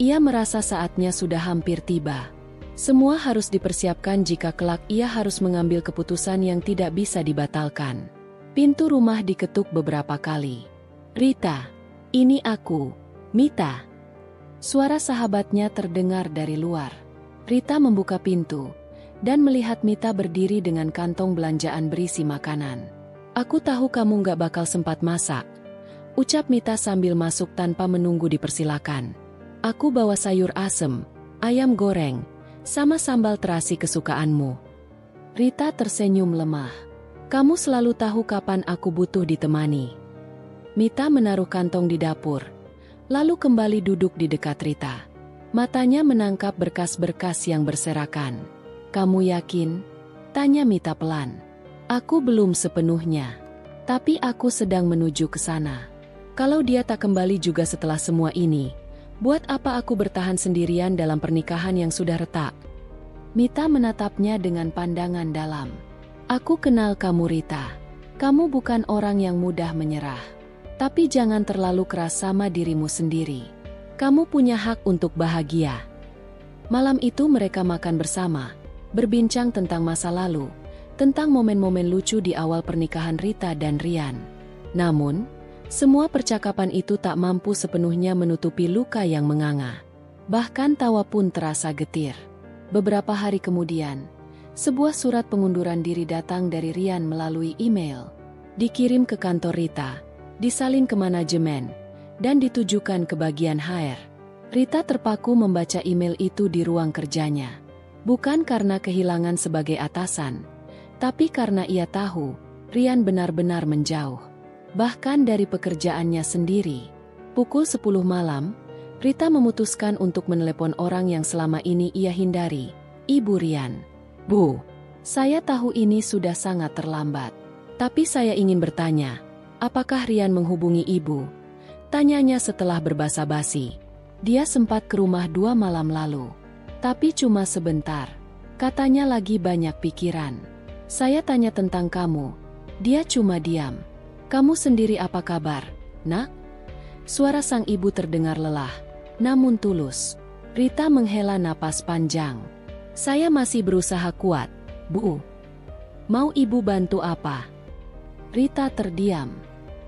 Ia merasa saatnya sudah hampir tiba. Semua harus dipersiapkan jika kelak ia harus mengambil keputusan yang tidak bisa dibatalkan. Pintu rumah diketuk beberapa kali. Rita, ini aku, Mita. Suara sahabatnya terdengar dari luar. Rita membuka pintu dan melihat Mita berdiri dengan kantong belanjaan berisi makanan. Aku tahu kamu gak bakal sempat masak, ucap Mita sambil masuk tanpa menunggu dipersilakan. Aku bawa sayur asem, ayam goreng, sama sambal terasi kesukaanmu. Rita tersenyum lemah. Kamu selalu tahu kapan aku butuh ditemani. Mita menaruh kantong di dapur, lalu kembali duduk di dekat Rita. Matanya menangkap berkas-berkas yang berserakan. Kamu yakin? Tanya Mita pelan. Aku belum sepenuhnya, tapi aku sedang menuju ke sana. Kalau dia tak kembali juga setelah semua ini, buat apa aku bertahan sendirian dalam pernikahan yang sudah retak? Mita menatapnya dengan pandangan dalam. Aku kenal kamu Rita. Kamu bukan orang yang mudah menyerah. Tapi jangan terlalu keras sama dirimu sendiri. Kamu punya hak untuk bahagia. Malam itu mereka makan bersama, berbincang tentang masa lalu, tentang momen-momen lucu di awal pernikahan Rita dan Rian. Namun, semua percakapan itu tak mampu sepenuhnya menutupi luka yang menganga. Bahkan tawa pun terasa getir. Beberapa hari kemudian, sebuah surat pengunduran diri datang dari Rian melalui email. Dikirim ke kantor Rita, disalin ke manajemen, dan ditujukan ke bagian HR. Rita terpaku membaca email itu di ruang kerjanya. Bukan karena kehilangan sebagai atasan, tapi karena ia tahu Rian benar-benar menjauh. Bahkan dari pekerjaannya sendiri. Pukul 10 malam, Rita memutuskan untuk menelepon orang yang selama ini ia hindari, Ibu Rian. Bu, saya tahu ini sudah sangat terlambat. Tapi saya ingin bertanya, apakah Rian menghubungi Ibu? Tanyanya setelah berbasa-basi. Dia sempat ke rumah 2 malam lalu. Tapi cuma sebentar. Katanya lagi banyak pikiran. Saya tanya tentang kamu. Dia cuma diam. Kamu sendiri apa kabar, nak? Suara sang ibu terdengar lelah, namun tulus. Rita menghela napas panjang. Saya masih berusaha kuat, Bu. Mau ibu bantu apa? Rita terdiam.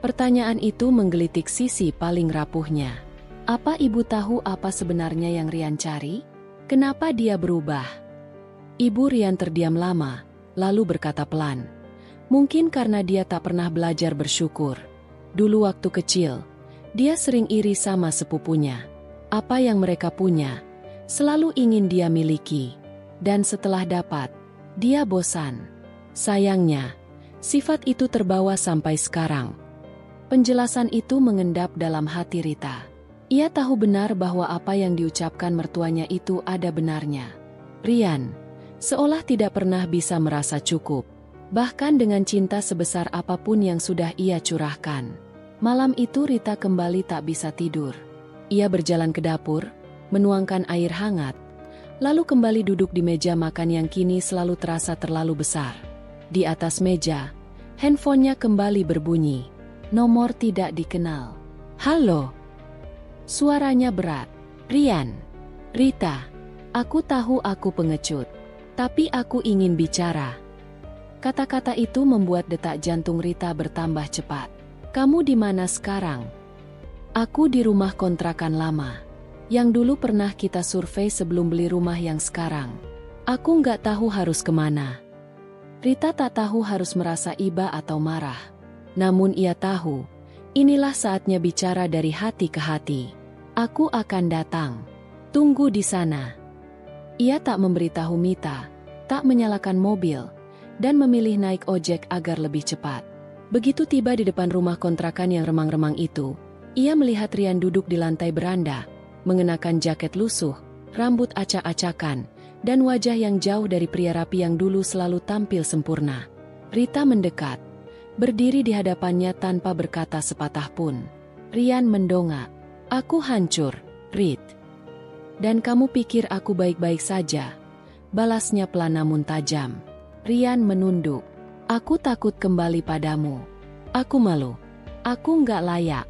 Pertanyaan itu menggelitik sisi paling rapuhnya. Apa ibu tahu apa sebenarnya yang Rian cari? Kenapa dia berubah? Ibu Rian terdiam lama, lalu berkata pelan. Mungkin karena dia tak pernah belajar bersyukur. Dulu waktu kecil, dia sering iri sama sepupunya. Apa yang mereka punya, selalu ingin dia miliki. Dan setelah dapat, dia bosan. Sayangnya, sifat itu terbawa sampai sekarang. Penjelasan itu mengendap dalam hati Rita. Ia tahu benar bahwa apa yang diucapkan mertuanya itu ada benarnya. Rian, seolah tidak pernah bisa merasa cukup. Bahkan dengan cinta sebesar apapun yang sudah ia curahkan. Malam itu Rita kembali tak bisa tidur. Ia berjalan ke dapur, menuangkan air hangat, lalu kembali duduk di meja makan yang kini selalu terasa terlalu besar. Di atas meja, handphonenya kembali berbunyi. Nomor tidak dikenal. Halo? Suaranya berat. Rian. Rita. Aku tahu aku pengecut. Tapi aku ingin bicara. Kata-kata itu membuat detak jantung Rita bertambah cepat. Kamu di mana sekarang? Aku di rumah kontrakan lama. Yang dulu pernah kita survei sebelum beli rumah yang sekarang. Aku nggak tahu harus kemana. Rita tak tahu harus merasa iba atau marah. Namun ia tahu, inilah saatnya bicara dari hati ke hati. Aku akan datang. Tunggu di sana. Ia tak memberitahu Mita, tak menyalakan mobil, dan memilih naik ojek agar lebih cepat. Begitu tiba di depan rumah kontrakan yang remang-remang itu, ia melihat Rian duduk di lantai beranda, mengenakan jaket lusuh, rambut acak-acakan, dan wajah yang jauh dari pria rapi yang dulu selalu tampil sempurna. Rita mendekat, berdiri di hadapannya tanpa berkata sepatah pun. Rian mendongak. Aku hancur, Rit. Dan kamu pikir aku baik-baik saja? Balasnya pelan namun tajam. Rian menunduk. Aku takut kembali padamu. Aku malu. Aku nggak layak.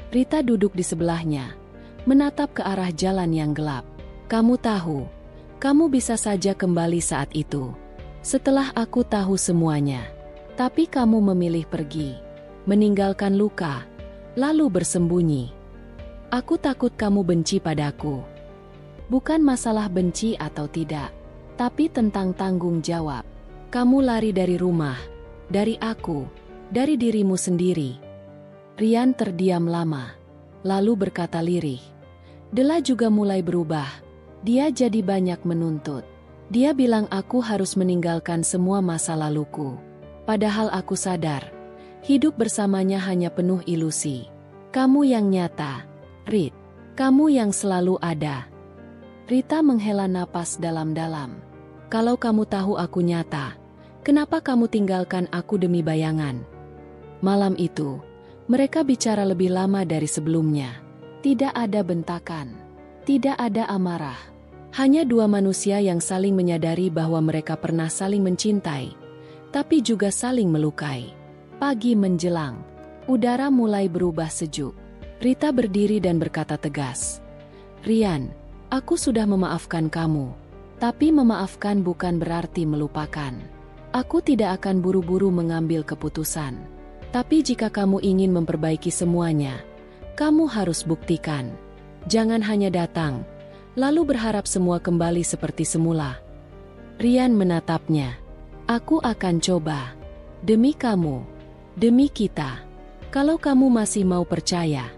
Rita duduk di sebelahnya, menatap ke arah jalan yang gelap. Kamu tahu, kamu bisa saja kembali saat itu. Setelah aku tahu semuanya. Tapi kamu memilih pergi, meninggalkan luka, lalu bersembunyi. Aku takut kamu benci padaku. Bukan masalah benci atau tidak, tapi tentang tanggung jawab. Kamu lari dari rumah, dari aku, dari dirimu sendiri. Rian terdiam lama, lalu berkata lirih. Dela juga mulai berubah. Dia jadi banyak menuntut. Dia bilang aku harus meninggalkan semua masa laluku. Padahal aku sadar, hidup bersamanya hanya penuh ilusi. Kamu yang nyata, Rit. Kamu yang selalu ada. Rita menghela napas dalam-dalam. Kalau kamu tahu aku nyata, kenapa kamu tinggalkan aku demi bayangan? Malam itu, mereka bicara lebih lama dari sebelumnya. Tidak ada bentakan, tidak ada amarah. Hanya dua manusia yang saling menyadari bahwa mereka pernah saling mencintai, tapi juga saling melukai. Pagi menjelang, udara mulai berubah sejuk. Rita berdiri dan berkata tegas, Rian, aku sudah memaafkan kamu, tapi memaafkan bukan berarti melupakan. Aku tidak akan buru-buru mengambil keputusan. Tapi jika kamu ingin memperbaiki semuanya, kamu harus buktikan. Jangan hanya datang, lalu berharap semua kembali seperti semula. Rian menatapnya. Aku akan coba. Demi kamu. Demi kita. Kalau kamu masih mau percaya.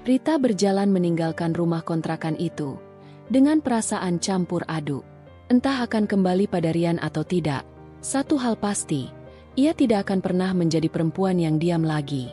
Rita berjalan meninggalkan rumah kontrakan itu, dengan perasaan campur aduk. Entah akan kembali pada Rian atau tidak, satu hal pasti, ia tidak akan pernah menjadi perempuan yang diam lagi.